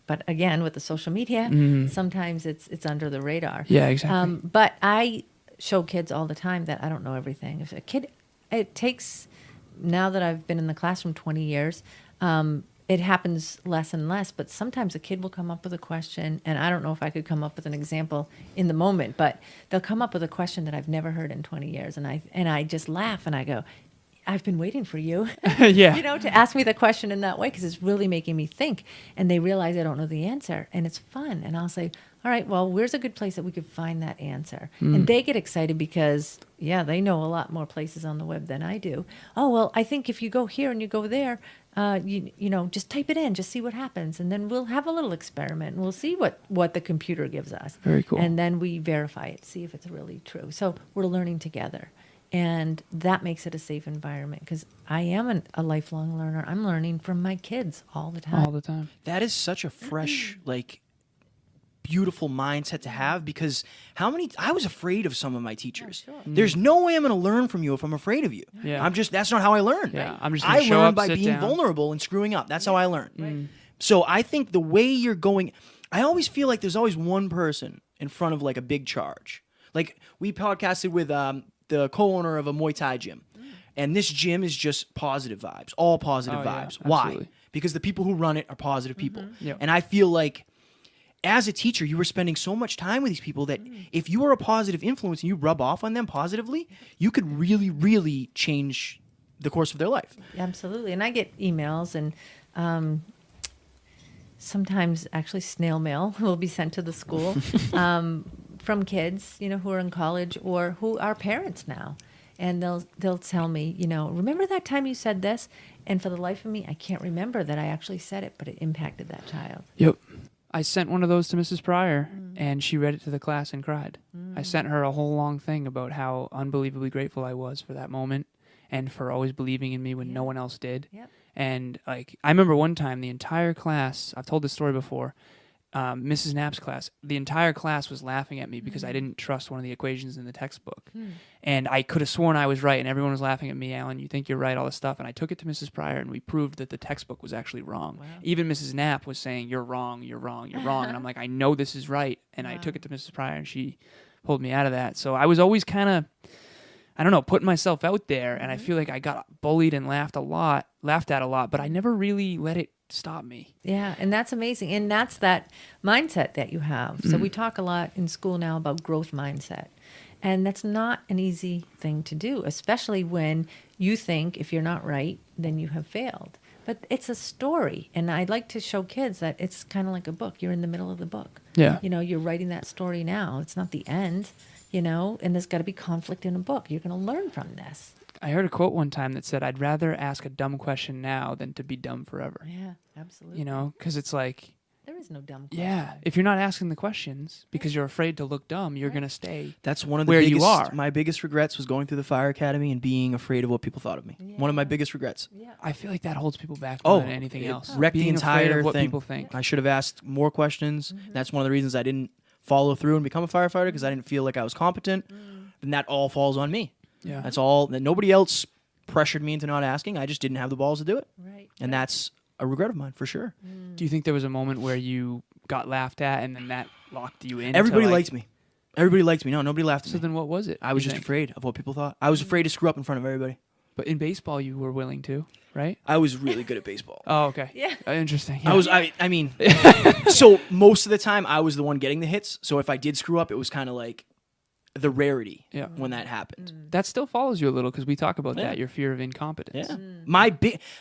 Speaker 3: but again, with the social media, sometimes it's under the radar.
Speaker 2: Yeah, exactly.
Speaker 3: But I show kids all the time that I don't know everything. If a kid, it takes, now that I've been in the classroom 20 years, it happens less and less, but sometimes a kid will come up with a question, and I don't know if I could come up with an example in the moment, but they'll come up with a question that I've never heard in 20 years, and I just laugh, and I go, I've been waiting for you,
Speaker 2: Yeah.
Speaker 3: you know, to ask me the question in that way, because it's really making me think. And they realize I don't know the answer, and it's fun. And I'll say, all right, well, where's a good place that we could find that answer? And they get excited because, yeah, they know a lot more places on the web than I do. Oh, well, I think if you go here and you go there, you know, just type it in, just see what happens. And then we'll have a little experiment and we'll see what the computer gives us.
Speaker 2: Very cool.
Speaker 3: And then we verify it, see if it's really true. So we're learning together. And that makes it a safe environment, because I am a lifelong learner. I'm learning from my kids all the time.
Speaker 2: All the time.
Speaker 1: That is such a fresh, like, beautiful mindset to have, because I was afraid of some of my teachers.
Speaker 3: sure.
Speaker 1: There's no way I'm going to learn from you if I'm afraid of you.
Speaker 2: Yeah.
Speaker 1: that's not how I learn.
Speaker 2: Yeah, I'm just gonna
Speaker 1: I
Speaker 2: show
Speaker 1: learn
Speaker 2: up,
Speaker 1: by
Speaker 2: sit
Speaker 1: being
Speaker 2: down.
Speaker 1: vulnerable and screwing up. That's how I learn. So I think the way you're going, I always feel like there's always one person in front of like a big charge. Like we podcasted with the co-owner of a Muay Thai gym. And this gym is just positive vibes, all positive
Speaker 2: Oh, yeah,
Speaker 1: vibes. Why?
Speaker 2: absolutely.
Speaker 1: Because the people who run it are positive people.
Speaker 2: Yep.
Speaker 1: And I feel like as a teacher, you were spending so much time with these people that if you are a positive influence and you rub off on them positively, you could really, really change the course of their life.
Speaker 3: Absolutely. And I get emails and sometimes actually snail mail will be sent to the school from kids, you know, who are in college or who are parents now. And they'll tell me, you know, remember that time you said this? And for the life of me, I can't remember that I actually said it, but it impacted that child.
Speaker 2: Yep. I sent one of those to Mrs. Pryor, and she read it to the class and cried. I sent her a whole long thing about how unbelievably grateful I was for that moment and for always believing in me when no one else did.
Speaker 3: Yep.
Speaker 2: And like I remember one time, the entire class, I've told this story before, Mrs. Knapp's class, the entire class was laughing at me because I didn't trust one of the equations in the textbook. And I could have sworn I was right, and everyone was laughing at me, Alan, you think you're right, all this stuff. And I took it to Mrs. Pryor, and we proved that the textbook was actually wrong.
Speaker 3: Wow.
Speaker 2: Even Mrs. Knapp was saying, you're wrong, you're wrong, you're wrong. And I'm like, I know this is right. And I took it to Mrs. Pryor, and she pulled me out of that. So I was always kind of, I don't know, putting myself out there, and I feel like I got bullied and laughed at a lot, but I never really let it stop me.
Speaker 3: Yeah, and that's amazing. And that's that mindset that you have. So we talk a lot in school now about growth mindset. And that's not an easy thing to do, especially when you think if you're not right, then you have failed. But it's a story. And I'd like to show kids that it's kind of like a book. You're in the middle of the book.
Speaker 2: Yeah.
Speaker 3: You know, you're writing that story now. It's not the end, you know, and there's got to be conflict in a book. You're going to learn from this.
Speaker 2: I heard a quote one time that said, I'd rather ask a dumb question now than to be dumb forever.
Speaker 3: Yeah, absolutely.
Speaker 2: You know, because it's like,
Speaker 3: there is no dumb question.
Speaker 2: yeah, if you're not asking the questions because you're afraid to look dumb, you're going to stay.
Speaker 1: That's one of the
Speaker 2: Where
Speaker 1: biggest,
Speaker 2: you are.
Speaker 1: my biggest regrets was going through the fire academy and being afraid of what people thought of me. One of my biggest regrets.
Speaker 3: Yeah.
Speaker 2: I feel like that holds people back more than anything
Speaker 1: it
Speaker 2: else.
Speaker 1: wrecked the
Speaker 2: Being afraid
Speaker 1: entire
Speaker 2: of what
Speaker 1: thing.
Speaker 2: people think.
Speaker 1: I should have asked more questions. That's one of the reasons I didn't follow through and become a firefighter, because I didn't feel like I was competent. And that all falls on me.
Speaker 2: Yeah.
Speaker 1: That's all. That nobody else pressured me into not asking. I just didn't have the balls to do it.
Speaker 3: Right.
Speaker 1: And that's a regret of mine for sure.
Speaker 2: Do you think there was a moment where you got laughed at and then that locked you in?
Speaker 1: Everybody liked me. Everybody liked me. No, nobody laughed at
Speaker 2: So
Speaker 1: me.
Speaker 2: then what was it?
Speaker 1: I was
Speaker 2: you
Speaker 1: just
Speaker 2: think?
Speaker 1: afraid of what people thought. I was afraid to screw up in front of everybody.
Speaker 2: But in baseball, you were willing to, right?
Speaker 1: I was really good at baseball.
Speaker 2: Oh, okay.
Speaker 3: Yeah.
Speaker 2: Interesting. Yeah.
Speaker 1: I mean, so most of the time I was the one getting the hits. So if I did screw up, it was kind of like the rarity
Speaker 2: Yeah.
Speaker 1: when that happened.
Speaker 2: That still follows you a little because we talk about
Speaker 1: Yeah.
Speaker 2: that, your fear of incompetence.
Speaker 1: Yeah.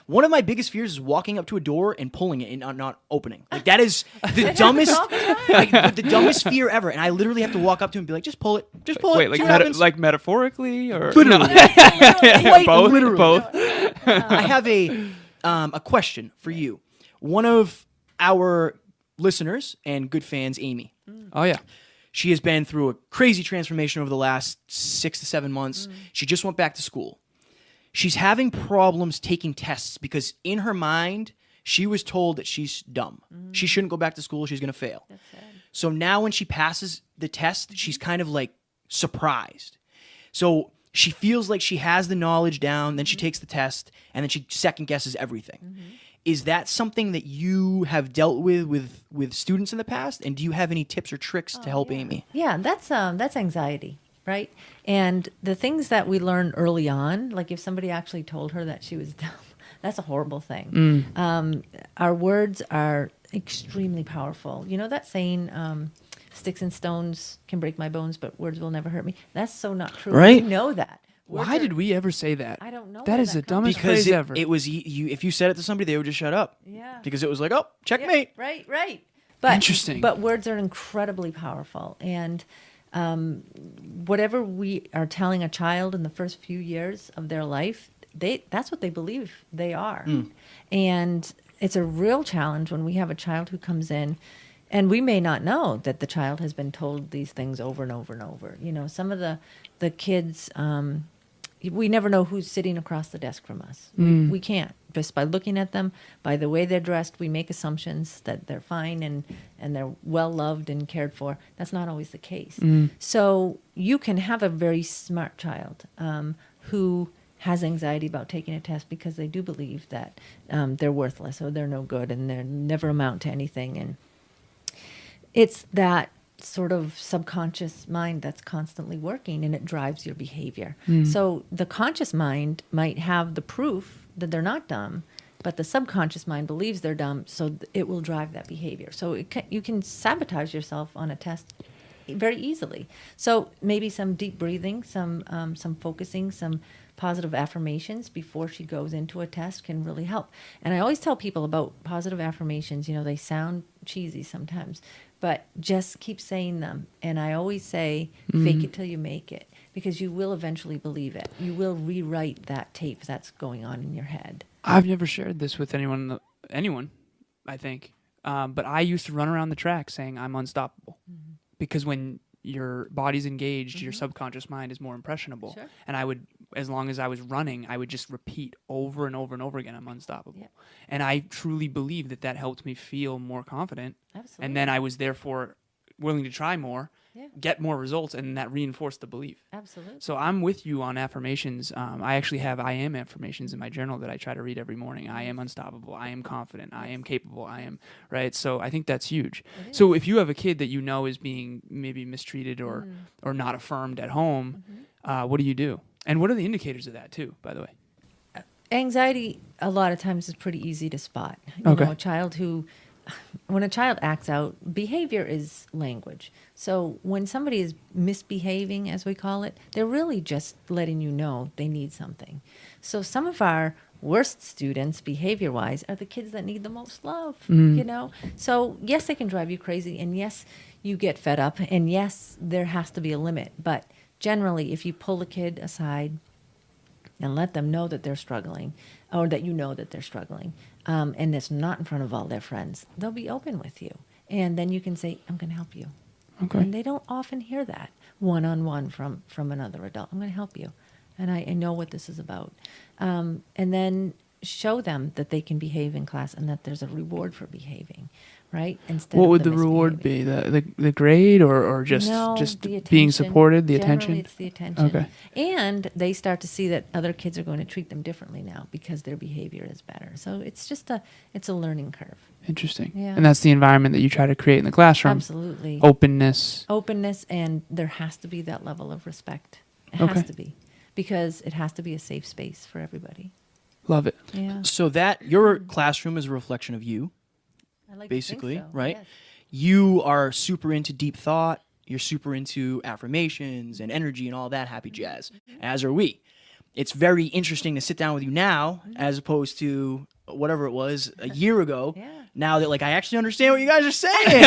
Speaker 1: One of my biggest fears is walking up to a door and pulling it and not opening. Like that is the dumbest the dumbest fear ever. And I literally have to walk up to him and be like, just pull it. Just pull
Speaker 2: Wait,
Speaker 1: it.
Speaker 2: like
Speaker 1: See what happens.
Speaker 2: like metaphorically or
Speaker 1: Literally.
Speaker 2: Yeah, both?
Speaker 1: literally.
Speaker 2: Both.
Speaker 1: I have a question for you. One of our listeners and good fans, Amy.
Speaker 2: Oh yeah.
Speaker 1: She has been through a crazy transformation over the last 6 to 7 months. She just went back to school. She's having problems taking tests because in her mind, she was told that she's dumb. She shouldn't go back to school. She's going to fail.
Speaker 3: That's sad.
Speaker 1: So now when she passes the test, she's kind of like surprised. So she feels like she has the knowledge down, then she takes the test, and then she second guesses everything. Is that something that you have dealt with students in the past? And do you have any tips or tricks to help Amy?
Speaker 3: Yeah, that's anxiety, right? And the things that we learn early on, like if somebody actually told her that she was dumb, that's a horrible thing. Our words are extremely powerful. You know that saying, sticks and stones can break my bones, but words will never hurt me? That's so not true.
Speaker 1: Right.
Speaker 3: We know that.
Speaker 2: Why did we ever say that?
Speaker 3: I don't know
Speaker 2: That
Speaker 3: where
Speaker 2: is the
Speaker 3: that comes
Speaker 2: dumbest
Speaker 1: Because
Speaker 2: phrase ever.
Speaker 1: it was you. If you said it to somebody, they would just shut up.
Speaker 3: Yeah.
Speaker 1: Because it was like, oh, checkmate.
Speaker 3: Yeah, right. But,
Speaker 2: Interesting.
Speaker 3: But words are incredibly powerful. And whatever we are telling a child in the first few years of their life, that's what they believe they are. And it's a real challenge when we have a child who comes in and we may not know that the child has been told these things over and over and over. You know, some of the kids, we never know who's sitting across the desk from us. We can't. Just by looking at them, by the way they're dressed, we make assumptions that they're fine and they're well loved and cared for. That's not always the case. So you can have a very smart child who has anxiety about taking a test because they do believe that they're worthless or they're no good and they never amount to anything. And it's that sort of subconscious mind that's constantly working and it drives your behavior. So the conscious mind might have the proof that they're not dumb, but the subconscious mind believes they're dumb, so it will drive that behavior. So you can sabotage yourself on a test very easily. So maybe some deep breathing, some focusing, some positive affirmations before she goes into a test can really help. And I always tell people about positive affirmations. You know, they sound cheesy sometimes, but just keep saying them. And I always say, fake it till you make it, because you will eventually believe it. You will rewrite that tape that's going on in your head.
Speaker 2: I've never shared this with anyone, I think. But I used to run around the track saying I'm unstoppable. Because when your body's engaged, your subconscious mind is more impressionable.
Speaker 3: Sure.
Speaker 2: And I would, as long as I was running, I would just repeat over and over and over again, I'm unstoppable.
Speaker 3: Yep.
Speaker 2: And I truly believe that helped me feel more confident.
Speaker 3: Absolutely.
Speaker 2: And then I was therefore willing to try more,
Speaker 3: Yeah.
Speaker 2: get more results, and that reinforced the belief.
Speaker 3: Absolutely.
Speaker 2: So I'm with you on affirmations. I actually have I am affirmations in my journal that I try to read every morning. I am unstoppable. I am confident. I am capable. I am, right? So I think that's huge. So if you have a kid that you know is being maybe mistreated or not affirmed at home, what do you do? And what are the indicators of that too, by the way?
Speaker 3: Anxiety a lot of times is pretty easy to spot.
Speaker 2: Okay.
Speaker 3: When a child acts out, behavior is language. So when somebody is misbehaving, as we call it, they're really just letting you know they need something. So some of our worst students, behavior-wise, are the kids that need the most love, you know? So yes, they can drive you crazy, and yes, you get fed up, and yes, there has to be a limit. But generally, if you pull a kid aside and let them know that they're struggling, or that you know that they're struggling, and it's not in front of all their friends, they'll be open with you. And then you can say, I'm going to help you.
Speaker 2: Okay.
Speaker 3: And they don't often hear that one-on-one from another adult. I'm going to help you. And I know what this is about. And then show them that they can behave in class and that there's a reward for behaving, right? Instead
Speaker 2: What
Speaker 3: of
Speaker 2: would the reward be? The grade or just
Speaker 3: no,
Speaker 2: just
Speaker 3: the
Speaker 2: being
Speaker 3: attention.
Speaker 2: supported, the
Speaker 3: Generally,
Speaker 2: attention?
Speaker 3: it's the attention.
Speaker 2: Okay.
Speaker 3: And they start to see that other kids are going to treat them differently now because their behavior is better. So it's just it's a learning curve.
Speaker 2: Interesting.
Speaker 3: Yeah.
Speaker 2: And that's the environment that you try to create in the classroom.
Speaker 3: Absolutely.
Speaker 2: Openness.
Speaker 3: Openness, and there has to be that level of respect. It
Speaker 2: Okay.
Speaker 3: has to be, because it has to be a safe space for everybody.
Speaker 2: Love it.
Speaker 3: Yeah.
Speaker 1: So that your classroom is a reflection of you,
Speaker 3: I like
Speaker 1: basically,
Speaker 3: to think so.
Speaker 1: right?
Speaker 3: Yes.
Speaker 1: You are super into deep thought. You're super into affirmations and energy and all that happy jazz, as are we. It's very interesting to sit down with you now as opposed to whatever it was a year ago.
Speaker 3: Yeah.
Speaker 1: Now that I actually understand what you guys are saying.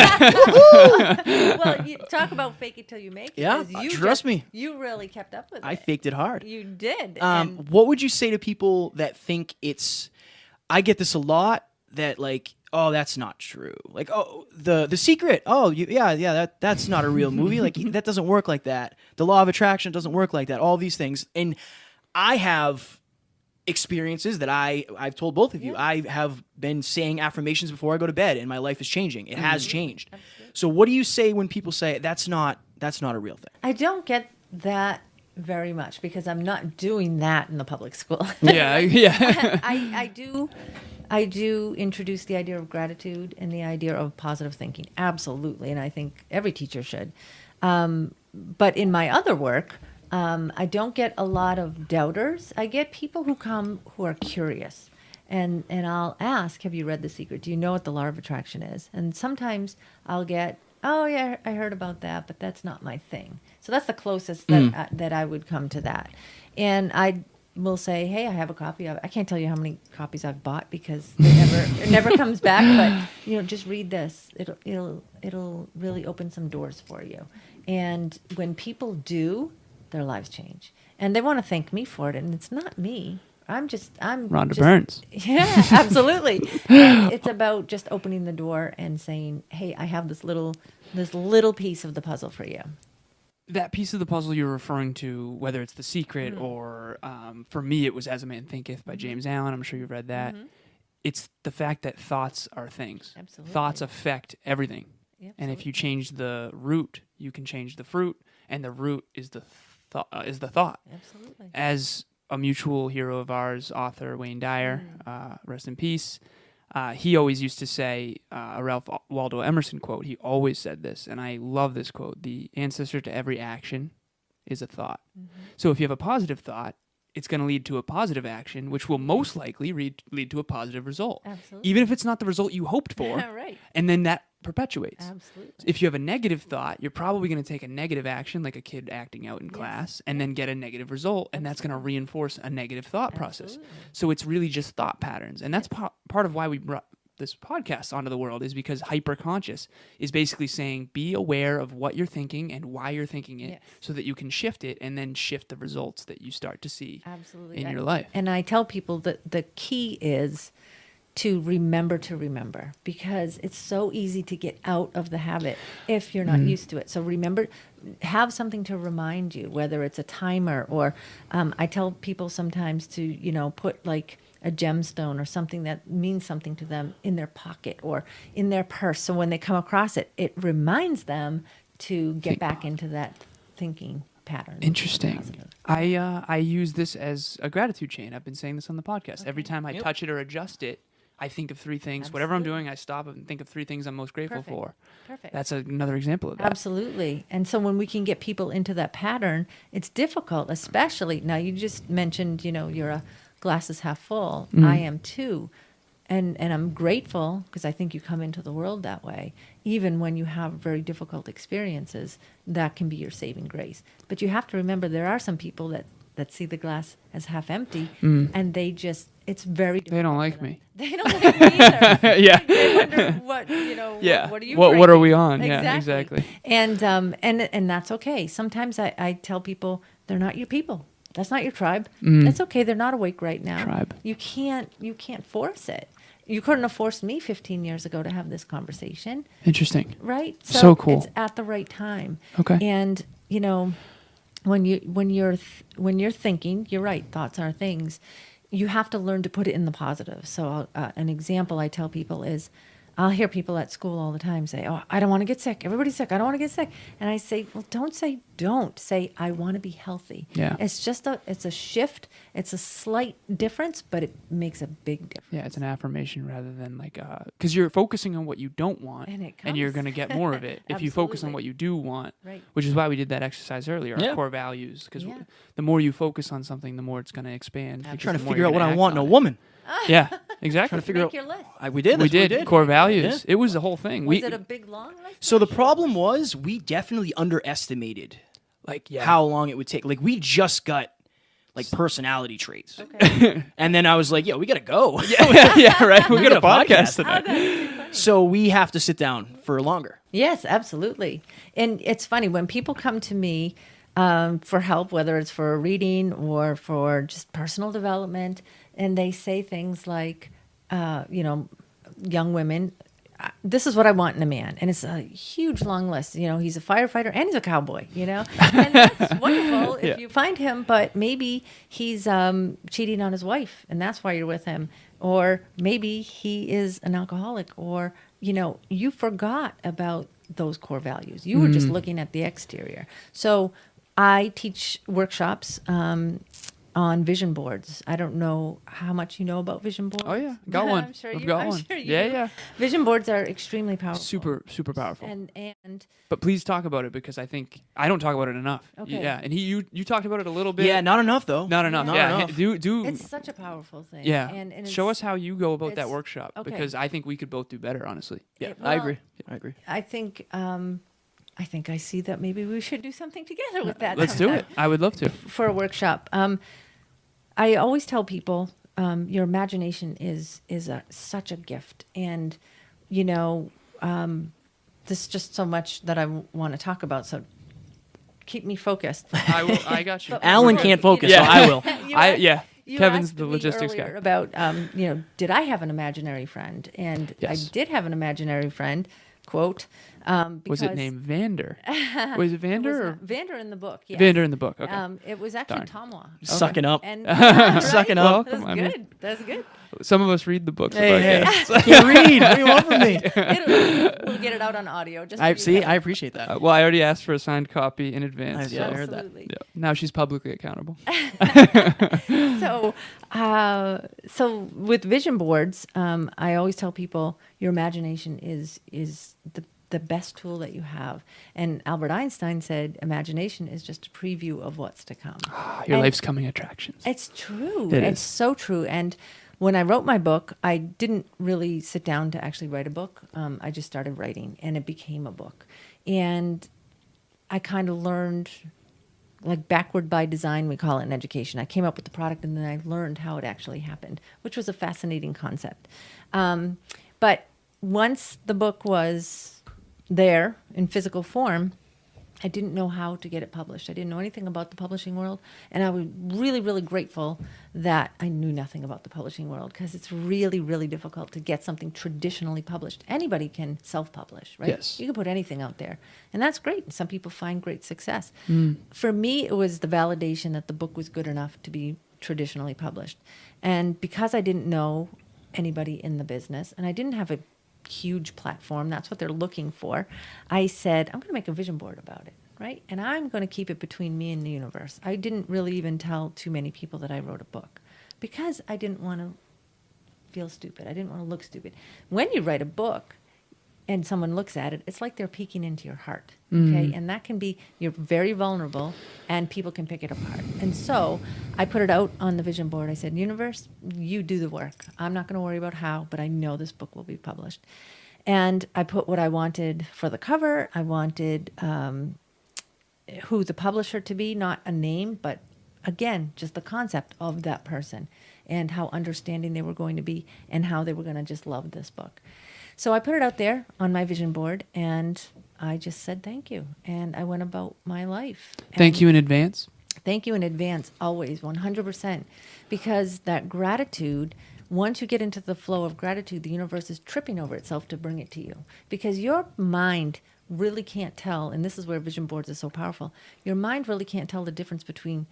Speaker 3: Well, you talk about fake it till you make it.
Speaker 1: Yeah,
Speaker 3: 'cause you
Speaker 1: trust me.
Speaker 3: You really kept up with it.
Speaker 1: I faked it hard.
Speaker 3: You did. And
Speaker 1: What would you say to people that think it's? I get this a lot. That oh, that's not true. Oh, the Secret. Oh, that's not a real movie. That doesn't work like that. The law of attraction doesn't work like that. All these things, and I have experiences that I've told both of you. I have been saying affirmations before I go to bed, and my life is changing. It has changed.
Speaker 3: Absolutely.
Speaker 1: So, what do you say when people say that's not a real thing?
Speaker 3: I don't get that very much because I'm not doing that in the public school.
Speaker 2: Yeah. Yeah.
Speaker 3: I do introduce the idea of gratitude and the idea of positive thinking. Absolutely. And I think every teacher should. But in my other work, I don't get a lot of doubters. I get people who come who are curious. And I'll ask, have you read The Secret? Do you know what the law of attraction is? And sometimes I'll get, oh, yeah, I heard about that, but that's not my thing. So that's the closest that I would come to that. And I will say, hey, I have a copy of it. I can't tell you how many copies I've bought because it never comes back. But just read this. It'll really open some doors for you. And when people do, their lives change, and they want to thank me for it. And it's not me. I'm
Speaker 2: Rhonda Burns.
Speaker 3: Yeah, absolutely. And it's about just opening the door and saying, hey, I have this little piece of the puzzle for you.
Speaker 2: That piece of the puzzle you're referring to, whether it's The Secret or for me it was As a Man Thinketh by James Allen. I'm sure you've read that. It's the fact that thoughts are things.
Speaker 3: Absolutely.
Speaker 2: Thoughts affect everything.
Speaker 3: Absolutely.
Speaker 2: And if you change the root, you can change the fruit, and the root is the thought.
Speaker 3: Absolutely.
Speaker 2: As a mutual hero of ours, author Wayne Dyer, rest in peace, he always used to say, a Ralph Waldo Emerson quote, he always said this, and I love this quote: the ancestor to every action is a thought. So if you have a positive thought, it's going to lead to a positive action, which will most likely lead to a positive result.
Speaker 3: Absolutely.
Speaker 2: Even if it's not the result you hoped for.
Speaker 3: Right.
Speaker 2: And then that perpetuates.
Speaker 3: Absolutely.
Speaker 2: If you have a negative thought, you're probably going to take a negative action, like a kid acting out in class, and then get a negative result, and that's going to reinforce a negative thought process.
Speaker 3: Absolutely.
Speaker 2: So it's really just thought patterns. And that's part of why we brought this podcast onto the world, is because hyperconscious is basically saying be aware of what you're thinking and why you're thinking it, so that you can shift it and then shift the results that you start to see in your life.
Speaker 3: And I tell people that the key is to remember, because it's so easy to get out of the habit if you're not used to it. So remember, have something to remind you, whether it's a timer or I tell people sometimes to, put like a gemstone or something that means something to them in their pocket or in their purse. So when they come across it, it reminds them to get back into that thinking pattern.
Speaker 2: Interesting. I use this as a gratitude chain. I've been saying this on the podcast. Okay. Every time I touch it or adjust it, I think of three things. Absolutely. Whatever I'm doing, I stop and think of three things I'm most grateful for.
Speaker 3: Perfect.
Speaker 2: That's another example of that.
Speaker 3: Absolutely. And so when we can get people into that pattern, it's difficult, especially now. You just mentioned, you're a glasses half full. I am too. And I'm grateful because I think you come into the world that way. Even when you have very difficult experiences, that can be your saving grace. But you have to remember there are some people that see the glass as half empty, and it's very difficult.
Speaker 2: They don't like me.
Speaker 3: They don't like me either.
Speaker 2: Yeah.
Speaker 3: They wonder what are you
Speaker 2: what are we on?
Speaker 3: Exactly.
Speaker 2: Yeah, exactly.
Speaker 3: And that's okay. Sometimes I tell people they're not your people. That's not your tribe. It's okay. They're not awake right now.
Speaker 2: Tribe.
Speaker 3: You can't force it. You couldn't have forced me 15 years ago to have this conversation.
Speaker 2: Interesting.
Speaker 3: Right?
Speaker 2: So cool.
Speaker 3: It's at the right time.
Speaker 2: Okay.
Speaker 3: And when you're thinking, you're right. Thoughts are things. You have to learn to put it in the positive. So an example I tell people is, I'll hear people at school all the time say, "Oh, I don't want to get sick. Everybody's sick. I don't want to get sick." And I say, "Well, don't say don't. Say I want to be healthy."
Speaker 2: Yeah.
Speaker 3: It's a shift. It's a slight difference, but it makes a big difference.
Speaker 2: Yeah, it's an affirmation rather than because you're focusing on what you don't want, and you're going to get more of it if you focus on what you do want.
Speaker 3: Right.
Speaker 2: Which is why we did that exercise earlier, our core values. Because the more you focus on something, the more it's going to expand.
Speaker 1: I'm trying to figure out what I want in a woman.
Speaker 2: Yeah, exactly.
Speaker 1: Trying to figure
Speaker 3: Make your list.
Speaker 1: We did.
Speaker 2: We did core values. Yeah. It was the whole thing.
Speaker 3: Was it a big long list?
Speaker 1: So the problem was we definitely underestimated how long it would take. Like we just got personality traits.
Speaker 3: Okay.
Speaker 1: And then I was like, we got to go.
Speaker 2: Yeah, right. We got a podcast
Speaker 3: today.
Speaker 1: So we have to sit down for longer.
Speaker 3: Yes, absolutely. And it's funny when people come to me for help, whether it's for a reading or for just personal development, and they say things like, young women, this is what I want in a man. And it's a huge, long list. He's a firefighter and he's a cowboy, And that's wonderful if you find him, but maybe he's cheating on his wife and that's why you're with him. Or maybe he is an alcoholic or, you forgot about those core values. You were just looking at the exterior. So I teach workshops on vision boards. I don't know how much you know about vision boards.
Speaker 2: Oh yeah, got one.
Speaker 3: I'm sure
Speaker 2: I've
Speaker 3: you.
Speaker 2: got
Speaker 3: I'm
Speaker 2: one.
Speaker 3: sure you
Speaker 2: Yeah,
Speaker 3: do.
Speaker 2: yeah.
Speaker 3: Vision boards are extremely powerful.
Speaker 2: Super powerful.
Speaker 3: And
Speaker 2: but please talk about it because I think I don't talk about it enough.
Speaker 3: Okay.
Speaker 2: Yeah, and you talked about it a little bit.
Speaker 1: Yeah, not enough though.
Speaker 2: Not enough.
Speaker 1: Not
Speaker 2: Yeah,
Speaker 1: enough.
Speaker 2: do.
Speaker 3: It's such a powerful thing.
Speaker 2: Yeah.
Speaker 3: And
Speaker 2: show us how you go about that
Speaker 3: it's-
Speaker 2: workshop
Speaker 3: okay.
Speaker 2: because I think we could both do better. Honestly.
Speaker 1: Yeah,
Speaker 3: Well,
Speaker 1: I agree.
Speaker 3: I think I think I see that maybe we should do something together with that.
Speaker 2: Let's do it. I would love to.
Speaker 3: For a workshop. I always tell people your imagination is such a gift, and there's just so much that I want to talk about. So keep me focused.
Speaker 2: I will. I got you.
Speaker 1: Alan can't focus,
Speaker 2: Yeah.
Speaker 1: so I will.
Speaker 3: You
Speaker 2: Kevin's
Speaker 3: asked
Speaker 2: the
Speaker 3: me
Speaker 2: logistics
Speaker 3: earlier
Speaker 2: guy.
Speaker 3: about did I have an imaginary friend? And
Speaker 2: Yes.
Speaker 3: I did have an imaginary friend. Quote.
Speaker 2: Was it
Speaker 3: because
Speaker 2: named Vander? Was it
Speaker 3: it
Speaker 2: Vander
Speaker 3: was
Speaker 2: or
Speaker 3: not- Vander in the book? Yes.
Speaker 2: Vander in the book? Okay.
Speaker 3: It was actually
Speaker 2: Darn.
Speaker 3: Tomwa.
Speaker 1: Sucking up.
Speaker 3: And
Speaker 1: Sucking
Speaker 3: right?
Speaker 1: up.
Speaker 3: That's
Speaker 2: Welcome, I mean-
Speaker 3: good. That's good.
Speaker 2: Some of us read the books.
Speaker 1: Hey,
Speaker 2: about
Speaker 1: hey. Can't read. What do you want from me?
Speaker 3: We'll get it out on audio. Just for
Speaker 1: I
Speaker 3: you
Speaker 1: see.
Speaker 3: guys.
Speaker 1: I appreciate that.
Speaker 2: Well, I already asked for a signed copy in advance.
Speaker 1: Yeah, I
Speaker 2: so-
Speaker 1: heard that.
Speaker 3: Absolutely.
Speaker 2: Yeah. Now she's publicly accountable.
Speaker 3: So with vision boards, I always tell people your imagination is the best tool that you have. And Albert Einstein said, imagination is just a preview of what's to come.
Speaker 2: Your
Speaker 3: And
Speaker 2: life's coming attractions.
Speaker 3: It's true.
Speaker 2: It
Speaker 3: It's
Speaker 2: is.
Speaker 3: so true. And when I wrote my book, I didn't really sit down to actually write a book. I just started writing, and it became a book. And I kind of learned, like backward by design, we call it in education. I came up with the product, and then I learned how it actually happened, which was a fascinating concept. But once the book was there in physical form, I didn't know how to get it published. I didn't know anything about the publishing world. And I was really, really grateful that I knew nothing about the publishing world, because it's really, really difficult to get something traditionally published. Anybody can self-publish, right?
Speaker 2: Yes.
Speaker 3: You can put anything out there. And that's great. Some people find great success. For me, it was the validation that the book was good enough to be traditionally published. And because I didn't know anybody in the business, and I didn't have a huge platform, that's what they're looking for, I said, I'm going to make a vision board about it, right? And I'm going to keep it between me and the universe. I didn't really even tell too many people that I wrote a book, because I didn't want to feel stupid. I didn't want to look stupid. When you write a book and someone looks at it, it's like they're peeking into your heart, okay? And that can be, you're very vulnerable, and people can pick it apart. And so I put it out on the vision board. I said, universe, you do the work. I'm not going to worry about how, but I know this book will be published. And I put what I wanted for the cover. I wanted who the publisher to be, not a name, but again, just the concept of that person, and how understanding they were going to be, and how they were going to just love this book. So I put it out there on my vision board, and I just said thank you, and I went about my life.
Speaker 2: Thank
Speaker 3: And
Speaker 2: you in advance.
Speaker 3: Thank you in advance, always, 100%, because that gratitude, once you get into the flow of gratitude, the universe is tripping over itself to bring it to you, because your mind really can't tell, and this is where vision boards are so powerful, your mind really can't tell the difference between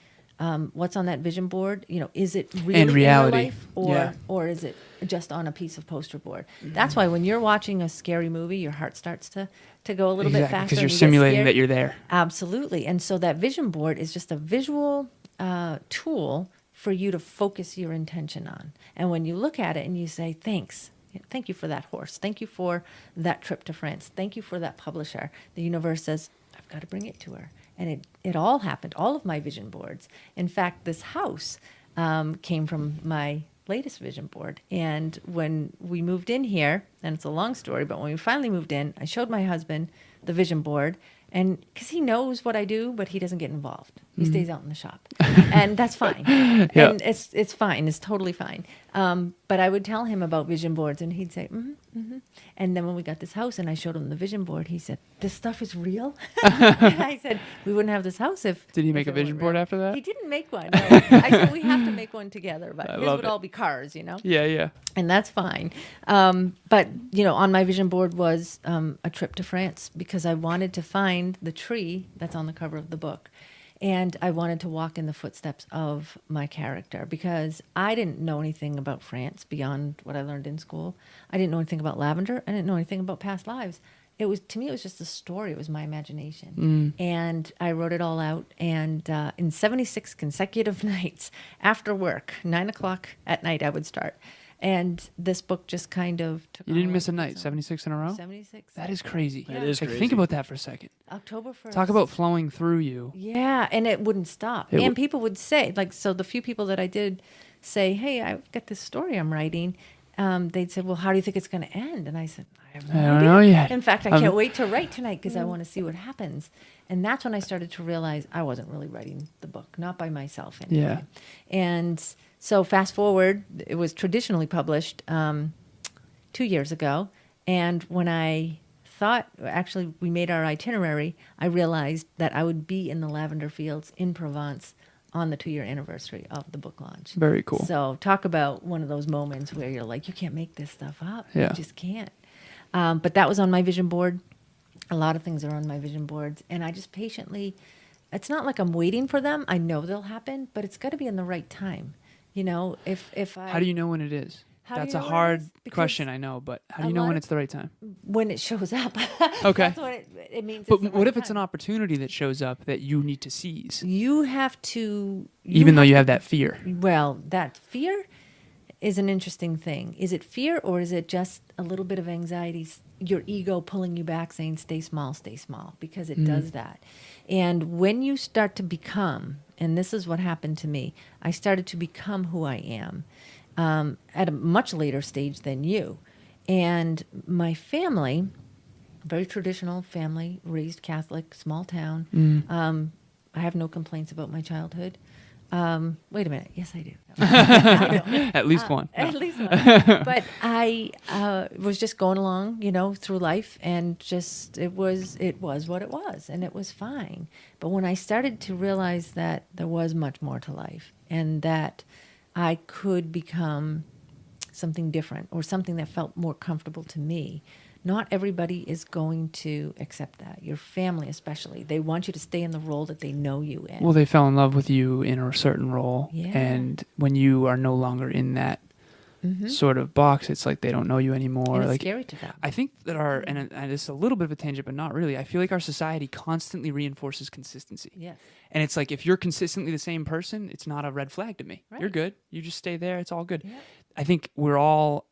Speaker 3: what's on that vision board, is it really
Speaker 2: And reality.
Speaker 3: in your life, or is it just on a piece of poster board? That's why when you're watching a scary movie, your heart starts to go a little bit faster.
Speaker 2: Because you're
Speaker 3: and you get
Speaker 2: simulating
Speaker 3: scared.
Speaker 2: that you're there.
Speaker 3: Absolutely. And so that vision board is just a visual tool for you to focus your intention on. And when you look at it and you say, thanks, thank you for that horse. Thank you for that trip to France. Thank you for that publisher. The universe says, I've got to bring it to her. And it all happened, all of my vision boards. In fact, this house came from my latest vision board. And when we moved in here, and it's a long story, but when we finally moved in, I showed my husband the vision board, and because he knows what I do, but he doesn't get involved. He stays out in the shop, and that's fine.
Speaker 2: Yeah.
Speaker 3: And it's fine. It's totally fine. But I would tell him about vision boards, and he'd say, mm-hmm, mm-hmm. And then when we got this house and I showed him the vision board, he said, this stuff is real? And I said, we wouldn't have this house if...
Speaker 2: Did he
Speaker 3: if
Speaker 2: make a
Speaker 3: it
Speaker 2: vision
Speaker 3: weren't
Speaker 2: board
Speaker 3: real."
Speaker 2: after that?
Speaker 3: He didn't make one. No. I said, we have to make one together, but
Speaker 2: I
Speaker 3: his
Speaker 2: love
Speaker 3: would
Speaker 2: it.
Speaker 3: all be cars,
Speaker 2: Yeah, yeah.
Speaker 3: and that's fine. But, on my vision board was a trip to France, because I wanted to find the tree that's on the cover of the book. And I wanted to walk in the footsteps of my character, because I didn't know anything about France beyond what I learned in school. I didn't know anything about lavender. I didn't know anything about past lives. To me, it was just a story. It was my imagination. And I wrote it all out. And in 76 consecutive nights after work, 9:00 at night, I would start. And this book just kind of took
Speaker 2: You
Speaker 3: on
Speaker 2: didn't miss a
Speaker 3: life of
Speaker 2: night.
Speaker 3: its own.
Speaker 2: 76 in a row?
Speaker 3: 76.
Speaker 2: That is crazy.
Speaker 1: That is
Speaker 2: Like,
Speaker 1: crazy.
Speaker 2: think about that for a second.
Speaker 3: October 1st.
Speaker 2: Talk about flowing through you.
Speaker 3: Yeah, and it wouldn't stop.
Speaker 2: It
Speaker 3: And people would say, so the few people that I did say, hey, I've got this story I'm writing, they'd say, well, how do you think it's going to end? And I said, I have no
Speaker 2: I don't
Speaker 3: idea.
Speaker 2: know yet.
Speaker 3: In fact, I can't wait to write tonight because I want to see what happens. And that's when I started to realize I wasn't really writing the book, not by myself anyway.
Speaker 2: Yeah.
Speaker 3: And so fast forward, it was traditionally published 2 years ago. And when I thought, actually, we made our itinerary, I realized that I would be in the lavender fields in Provence on the 2-year anniversary of the book launch.
Speaker 2: Very cool.
Speaker 3: So talk about one of those moments where you're like, you can't make this stuff up.
Speaker 2: Yeah.
Speaker 3: You just can't. But that was on my vision board. A lot of things are on my vision boards. And I just patiently, it's not like I'm waiting for them. I know they'll happen, but it's got to be in the right time. You know, if I...
Speaker 2: How do you know when it is?
Speaker 3: How do
Speaker 2: That's
Speaker 3: you
Speaker 2: a
Speaker 3: know when it
Speaker 2: hard
Speaker 3: is? Because
Speaker 2: question, I know, but how do
Speaker 3: a
Speaker 2: you know
Speaker 3: lot
Speaker 2: when
Speaker 3: of-
Speaker 2: it's the right time?
Speaker 3: when it shows up.
Speaker 2: Okay.
Speaker 3: That's what it means.
Speaker 2: But
Speaker 3: it's the
Speaker 2: what
Speaker 3: right
Speaker 2: if it's an
Speaker 3: time.
Speaker 2: opportunity that shows up that you need to seize,
Speaker 3: You have to...
Speaker 2: even though you have that fear?
Speaker 3: Well, that fear is an interesting thing. Is it fear or is it just a little bit of anxiety, your ego pulling you back saying, stay small, because it does that. And when you start to become, and this is what happened to me, I started to become who I am at a much later stage than you. And my family, very traditional family, raised Catholic, small town. I have no complaints about my childhood. Wait a minute. Yes, I do. I know.
Speaker 2: At least one.
Speaker 3: At least one. But I was just going along, through life, and just it was what it was, and it was fine. But when I started to realize that there was much more to life, and that I could become something different or something that felt more comfortable to me. Not everybody is going to accept that. Your family, especially, they want you to stay in the role that they know you in.
Speaker 2: Well, they fell in love with you in a certain role.
Speaker 3: Yeah.
Speaker 2: And when you are no longer in that sort of box, it's like they don't know you anymore.
Speaker 3: and it's
Speaker 2: Like,
Speaker 3: scary to them.
Speaker 2: I think that and it's a little bit of a tangent, but not really. I feel like our society constantly reinforces consistency.
Speaker 3: Yes.
Speaker 2: And it's like, if you're consistently the same person, it's not a red flag to me.
Speaker 3: Right.
Speaker 2: You're good. You just stay there. It's all good.
Speaker 3: Yeah.
Speaker 2: I think we're all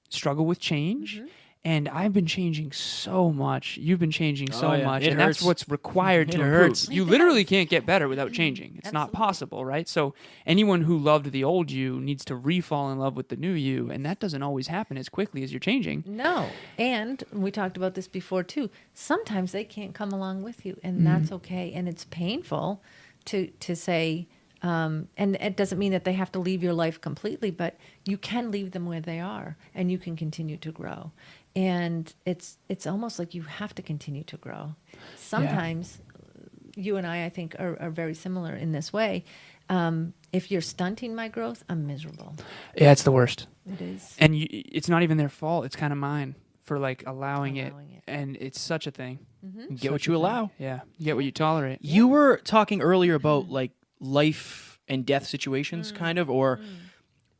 Speaker 2: struggle with change. And I've been changing so much. You've been changing so
Speaker 1: yeah.
Speaker 2: much.
Speaker 1: It
Speaker 2: And
Speaker 1: hurts.
Speaker 2: that's what's required
Speaker 1: It
Speaker 2: to
Speaker 1: hurts.
Speaker 2: improve. You
Speaker 3: It
Speaker 2: literally
Speaker 3: does.
Speaker 2: can't get better without changing. It's not
Speaker 3: Absolutely.
Speaker 2: possible, right? So anyone who loved the old you needs to re-fall in love with the new you. And that doesn't always happen as quickly as you're changing.
Speaker 3: No. And we talked about this before too. Sometimes they can't come along with you, and that's okay. And it's painful to say, and it doesn't mean that they have to leave your life completely, but you can leave them where they are, and you can continue to grow. And it's almost like you have to continue to grow. Sometimes you and I think, are very similar in this way. If you're stunting my growth, I'm miserable.
Speaker 2: Yeah, it's the worst.
Speaker 3: It is.
Speaker 2: And it's not even their fault. It's kind of mine for like allowing it.
Speaker 3: Allowing it.
Speaker 2: And it's such a thing.
Speaker 1: You get what you allow.
Speaker 2: Yeah. You get what you tolerate.
Speaker 1: You were talking earlier about like life and death situations, kind of, or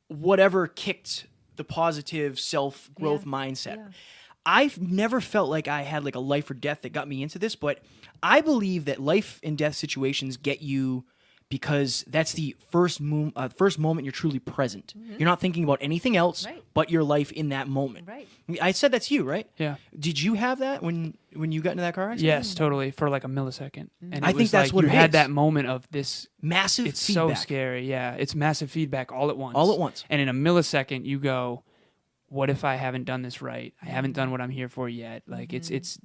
Speaker 1: whatever kicked the positive self-growth mindset.
Speaker 3: Yeah.
Speaker 1: I've never felt like I had like a life or death that got me into this, but I believe that life and death situations get you because that's the first moment you're truly present. You're not thinking about anything else
Speaker 3: Right.
Speaker 1: but your life in that moment.
Speaker 3: Right.
Speaker 1: I said that's you, right?
Speaker 2: Yeah.
Speaker 1: Did you have that when you got into that car accident?
Speaker 2: Yes, totally. For like a millisecond. And
Speaker 1: I
Speaker 2: it
Speaker 1: think
Speaker 2: was
Speaker 1: that's
Speaker 2: like
Speaker 1: what
Speaker 2: you
Speaker 1: it
Speaker 2: had
Speaker 1: is.
Speaker 2: that moment of this.
Speaker 1: Massive
Speaker 2: It's
Speaker 1: feedback.
Speaker 2: so scary. Yeah. It's massive feedback all at once.
Speaker 1: All at once.
Speaker 2: And in a millisecond, you go, what if I haven't done this right? I haven't done what I'm here for yet. Like it's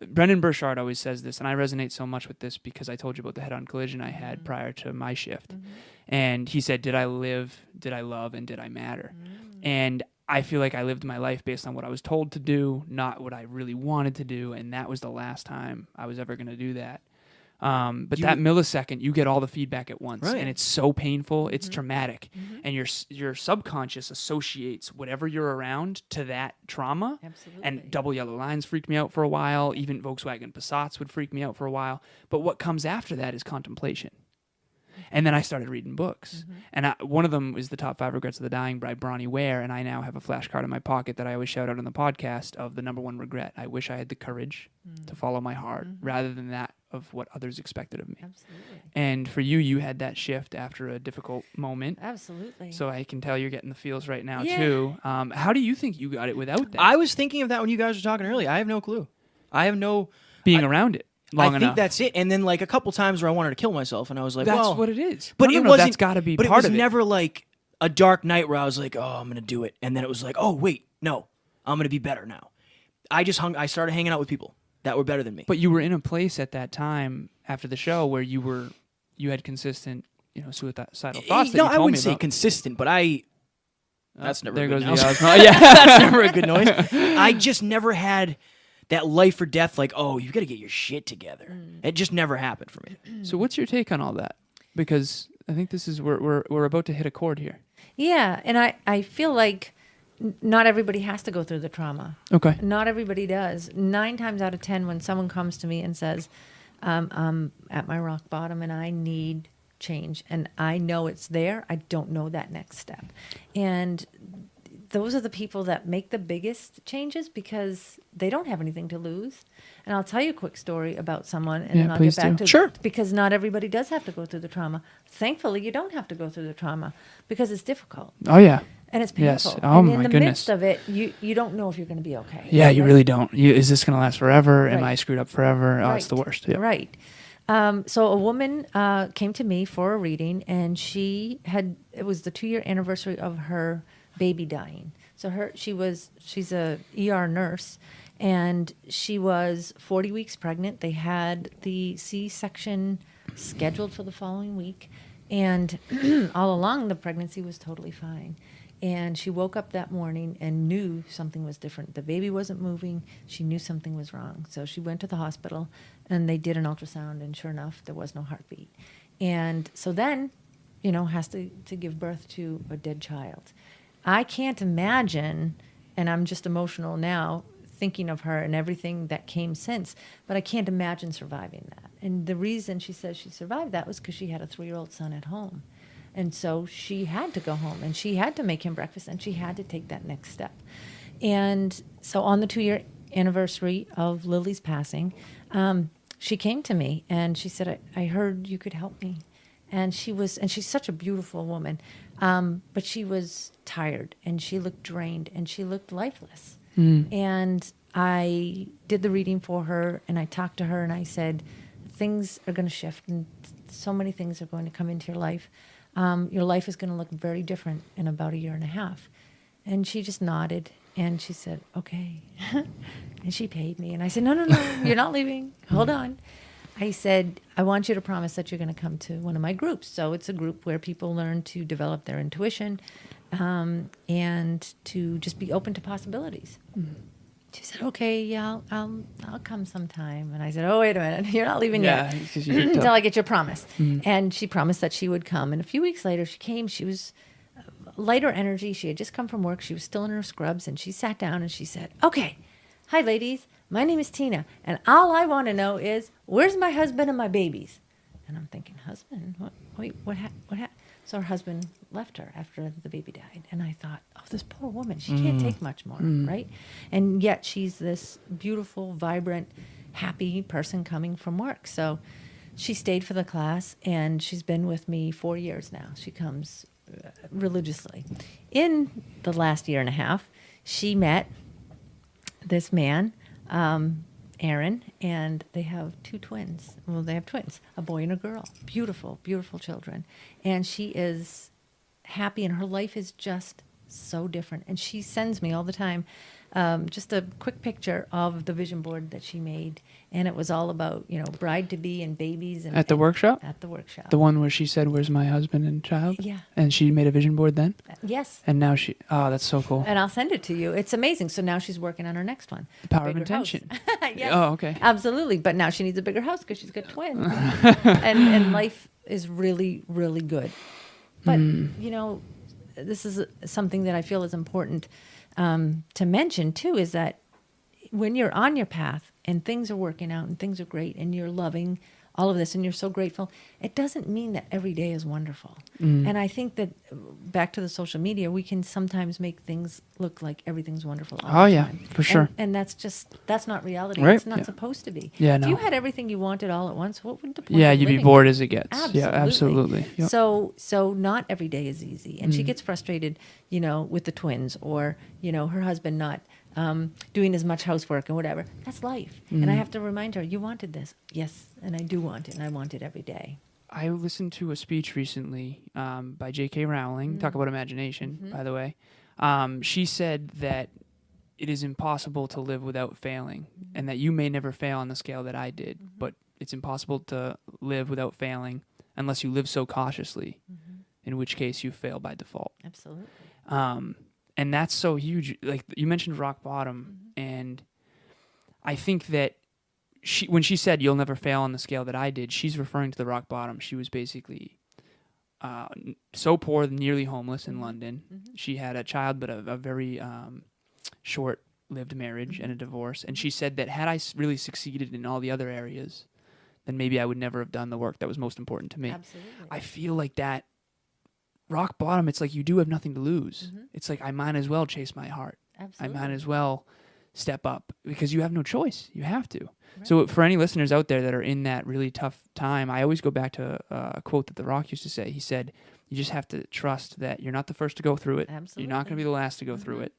Speaker 2: Brendan Burchard always says this, and I resonate so much with this because I told you about the head-on collision I had prior to my shift. And he said, did I live, did I love, and did I matter? And I feel like I lived my life based on what I was told to do, not what I really wanted to do, and that was the last time I was ever going to do that. But that millisecond, you get all the feedback at once,
Speaker 1: Right.
Speaker 2: and it's so painful, it's traumatic, and your subconscious associates whatever you're around to that trauma.
Speaker 3: Absolutely.
Speaker 2: And double yellow lines freaked me out for a while. Even Volkswagen Passats would freak me out for a while. But what comes after that is contemplation. And then I started reading books. And one of them is The Top 5 Regrets of the Dying by Bronnie Ware. And I now have a flashcard in my pocket that I always shout out on the podcast of the number one regret. I wish I had the courage to follow my heart rather than that of what others expected of me.
Speaker 3: Absolutely.
Speaker 2: And for you, you had that shift after a difficult moment.
Speaker 3: Absolutely.
Speaker 2: So I can tell you're getting the feels right now,
Speaker 3: Yeah.
Speaker 2: too. How do you think you got it without that?
Speaker 1: I was thinking of that when you guys were talking earlier. I have no clue. I have no...
Speaker 2: Being around it long
Speaker 1: I
Speaker 2: enough.
Speaker 1: think that's it. And then like a couple times where I wanted to kill myself, and I was like,
Speaker 2: That's
Speaker 1: well,
Speaker 2: what it is.
Speaker 1: But
Speaker 2: No,
Speaker 1: it
Speaker 2: no,
Speaker 1: wasn't.
Speaker 2: that's got to be
Speaker 1: but
Speaker 2: part
Speaker 1: it was
Speaker 2: of it.
Speaker 1: never like a dark night where I was like, oh, I'm gonna do it, and then it was like, oh wait, no, I'm gonna be better now. I started hanging out with people that were better than me.
Speaker 2: But you were in a place at that time after the show where you had consistent, suicidal thoughts.
Speaker 1: No,
Speaker 2: that you
Speaker 1: I
Speaker 2: told
Speaker 1: wouldn't
Speaker 2: me
Speaker 1: say
Speaker 2: about.
Speaker 1: consistent, but that's never
Speaker 2: There
Speaker 1: a good
Speaker 2: goes
Speaker 1: noise.
Speaker 2: the Osmo. Yeah.
Speaker 1: That's never a good noise. I just never had that life or death, like, oh, you got to get your shit together. It just never happened for me.
Speaker 2: So what's your take on all that? Because I think this is we're about to hit a chord here.
Speaker 3: Yeah, and I feel like not everybody has to go through the trauma.
Speaker 2: Okay.
Speaker 3: Not everybody does. 9 times out of 10, when someone comes to me and says, I'm at my rock bottom and I need change, and I know it's there, I don't know that next step. And those are the people that make the biggest changes because they don't have anything to lose. And I'll tell you a quick story about someone, and then I'll get back to
Speaker 1: Sure.
Speaker 3: because not everybody does have to go through the trauma. Thankfully, you don't have to go through the trauma because it's difficult
Speaker 2: Oh yeah.
Speaker 3: and it's
Speaker 2: Yes.
Speaker 3: painful.
Speaker 2: Oh,
Speaker 3: and
Speaker 2: my
Speaker 3: in the
Speaker 2: goodness.
Speaker 3: midst of it, you don't know if you're going to be okay.
Speaker 2: Yeah, you
Speaker 3: right?
Speaker 2: really don't. Is this going to last forever? Am
Speaker 3: Right.
Speaker 2: I screwed up forever? Oh, it's the worst. Yeah.
Speaker 3: Right. So a woman came to me for a reading, and it was the 2-year anniversary of her baby dying. So she's a ER nurse, and she was 40 weeks pregnant. They had the C-section scheduled for the following week, and all along the pregnancy was totally fine. And she woke up that morning and knew something was different. The baby wasn't moving. She knew something was wrong. So she went to the hospital, and they did an ultrasound, and sure enough, there was no heartbeat. And so then, has to give birth to a dead child. I can't imagine, and I'm just emotional now, thinking of her and everything that came since, but I can't imagine surviving that. And the reason she says she survived that was because she had a 3-year-old son at home. And so she had to go home, and she had to make him breakfast, and she had to take that next step. And so on the 2-year anniversary of Lily's passing, she came to me, and she said, I heard you could help me. And she's such a beautiful woman, but she was tired, and she looked drained, and she looked lifeless. And I did the reading for her, and I talked to her, and I said, things are going to shift, and so many things are going to come into your life. Your life is going to look very different in about 1.5 years. And she just nodded, and she said, okay. And she paid me. And I said, no, you're not leaving. Hold on. I said, I want you to promise that you're going to come to one of my groups. So it's a group where people learn to develop their intuition and to just be open to possibilities. She said, okay, yeah, I'll come sometime. And I said, oh, wait a minute. You're not leaving yet until I get your promise. And she promised that she would come. And a few weeks later, she came. She was lighter energy. She had just come from work. She was still in her scrubs. And she sat down and she said, okay, hi, ladies. My name is Tina. And all I want to know is, where's my husband and my babies? And I'm thinking, husband? What happened? So her husband left her after the baby died. And I thought, oh, this poor woman, she can't take much more, right? And yet she's this beautiful, vibrant, happy person coming from work. So she stayed for the class, and she's been with me 4 years now. She comes religiously. In the last 1.5 years, she met this man, Aaron, and they have 2 twins. Well, they have twins, a boy and a girl. Beautiful, beautiful children. And she is happy, and her life is just so different. And she sends me all the time just a quick picture of the vision board that she made. And it was all about, bride-to-be and babies. And,
Speaker 2: At the workshop?
Speaker 3: At the workshop.
Speaker 2: The one where she said, where's my husband and child?
Speaker 3: Yeah.
Speaker 2: And she made a vision board then?
Speaker 3: Yes.
Speaker 2: And now that's so cool.
Speaker 3: And I'll send it to you. It's amazing. So now she's working on her next one.
Speaker 2: The power of
Speaker 3: Bigger
Speaker 2: intention.
Speaker 3: house. Yes.
Speaker 2: Oh, okay.
Speaker 3: Absolutely. But now she needs a bigger house because she's got twins. and life is really, really good. But, this is something that I feel is important to mention, too, is that when you're on your path and things are working out and things are great and you're loving all of this and you're so grateful, it doesn't mean that every day is wonderful. And I think that back to the social media, we can sometimes make things look like everything's wonderful all the time.
Speaker 2: For sure.
Speaker 3: And that's not reality.
Speaker 2: Right.
Speaker 3: It's not
Speaker 2: Yeah.
Speaker 3: supposed to be.
Speaker 2: Yeah,
Speaker 3: if
Speaker 2: no.
Speaker 3: you had everything you wanted all at once, what would the point
Speaker 2: Yeah,
Speaker 3: of
Speaker 2: you'd be
Speaker 3: living
Speaker 2: bored as it gets.
Speaker 3: Absolutely.
Speaker 2: Yeah, absolutely. Yep.
Speaker 3: So not every day is easy. And she gets frustrated, with the twins or, her husband not doing as much housework and whatever. That's life. And I have to remind her, you wanted this. Yes, and I do want it, and I want it every day.
Speaker 2: I listened to a speech recently by J.K. Rowling. Talk about imagination, by the way. She said that it is impossible to live without failing, and that you may never fail on the scale that I did, but it's impossible to live without failing unless you live so cautiously, in which case you fail by default.
Speaker 3: Absolutely.
Speaker 2: And that's so huge. Like you mentioned rock bottom, and I think that when she said you'll never fail on the scale that I did, she's referring to the rock bottom. She was basically so poor, nearly homeless in London. She had a child, but a very short-lived marriage and a divorce. And she said that had I really succeeded in all the other areas, then maybe I would never have done the work that was most important to me.
Speaker 3: Absolutely.
Speaker 2: I feel like that rock bottom, it's like you do have nothing to lose. It's like I might as well chase my heart.
Speaker 3: Absolutely.
Speaker 2: I might as well step up because you have no choice. You have to. Right. So for any listeners out there that are in that really tough time, I always go back to a quote that The Rock used to say. He said, you just have to trust that you're not the first to go through it.
Speaker 3: Absolutely.
Speaker 2: You're not going to be the last to go through it.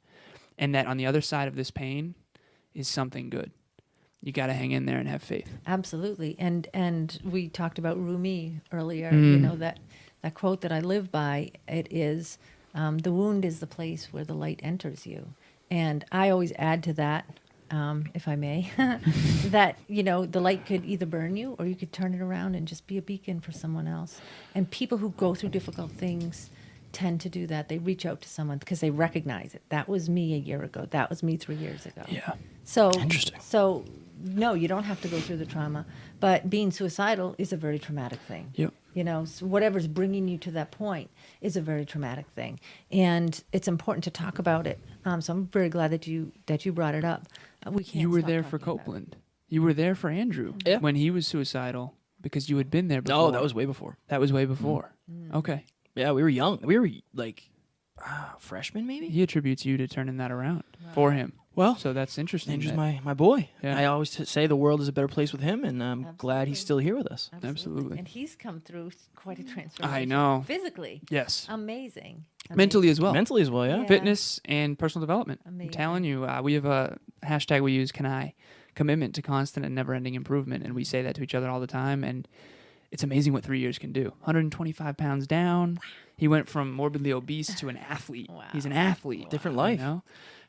Speaker 2: And that on the other side of this pain is something good. You got to hang in there and have faith.
Speaker 3: Absolutely. And we talked about Rumi earlier, you know, that quote that I live by, it is, the wound is the place where the light enters you. And I always add to that, if I may, that, you know, the light could either burn you or you could turn it around and just be a beacon for someone else. And people who go through difficult things tend to do that. They reach out to someone because they recognize it. That was me a year ago. That was me 3 years ago.
Speaker 2: Yeah.
Speaker 3: So,
Speaker 1: Interesting.
Speaker 3: So, no, you don't have to go through the trauma. But being suicidal is a very traumatic thing.
Speaker 2: Yep.
Speaker 3: You know, so whatever's bringing you to that point is a very traumatic thing, and it's important to talk about it. So I'm very glad that you brought it up. We can't.
Speaker 2: You were
Speaker 3: stop
Speaker 2: there for
Speaker 3: talking about it.
Speaker 2: Copeland. You were there for Andrew when he was suicidal because you had been there before.
Speaker 1: No, that was way before.
Speaker 2: That was way before. Okay.
Speaker 1: Yeah, we were young. We were like freshmen, maybe.
Speaker 2: He attributes you to turning that around for him.
Speaker 1: Well,
Speaker 2: So that's interesting.
Speaker 1: Andrew's
Speaker 2: that-
Speaker 1: my boy.
Speaker 2: Yeah.
Speaker 1: I always say the world is a better place with him, and I'm glad he's still here with us.
Speaker 2: Absolutely.
Speaker 3: And he's come through quite a transformation.
Speaker 2: I know.
Speaker 3: Physically,
Speaker 2: Yes.
Speaker 3: amazing.
Speaker 2: Mentally as well.
Speaker 1: Mentally as well, yeah.
Speaker 3: Yeah.
Speaker 2: Fitness and personal development.
Speaker 3: Amazing.
Speaker 2: I'm telling you, we have a hashtag we use, commitment to constant and never-ending improvement, and we say that to each other all the time, and it's amazing what 3 years can do. 125 pounds down. He went from morbidly obese to an athlete.
Speaker 3: Wow.
Speaker 2: He's an athlete.
Speaker 1: Different
Speaker 2: you
Speaker 1: life.
Speaker 2: know?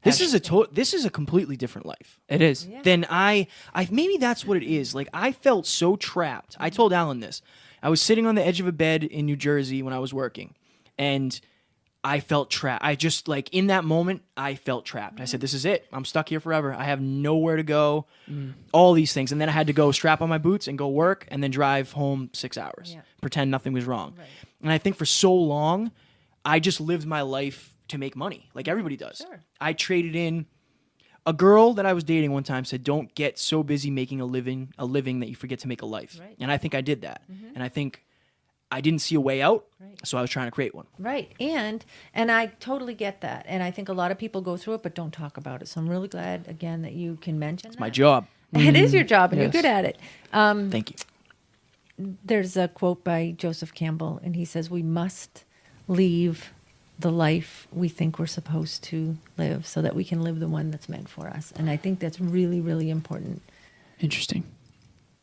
Speaker 1: This is a completely different life.
Speaker 2: It is.
Speaker 3: Yeah.
Speaker 1: Then I maybe that's what it is. Like I felt so trapped. I told Alan this. I was sitting on the edge of a bed in New Jersey when I was working, and I felt trapped. I just in that moment, I felt trapped. I said, "This is it. I'm stuck here forever. I have nowhere to go." All these things, and then I had to go strap on my boots and go work, and then drive home 6 hours,
Speaker 3: Yeah.
Speaker 1: pretend nothing was wrong.
Speaker 3: Right.
Speaker 1: And I think for so long, I just lived my life to make money, like everybody does.
Speaker 3: Sure.
Speaker 1: I traded in. A girl that I was dating one time said, "Don't get so busy making a living that you forget to make a life."
Speaker 3: Right.
Speaker 1: And I think I did that. And I think I didn't see a way out,
Speaker 3: Right.
Speaker 1: so I was trying to create one.
Speaker 3: Right. And I totally get that. And I think a lot of people go through it but don't talk about it. So I'm really glad again that you can mention
Speaker 1: It's my job.
Speaker 3: It is your job and
Speaker 2: Yes.
Speaker 3: you're good at it.
Speaker 1: Thank you.
Speaker 3: There's a quote by Joseph Campbell, and he says, "We must leave the life we think we're supposed to live so that we can live the one that's meant for us." And I think that's really, really important.
Speaker 2: Interesting.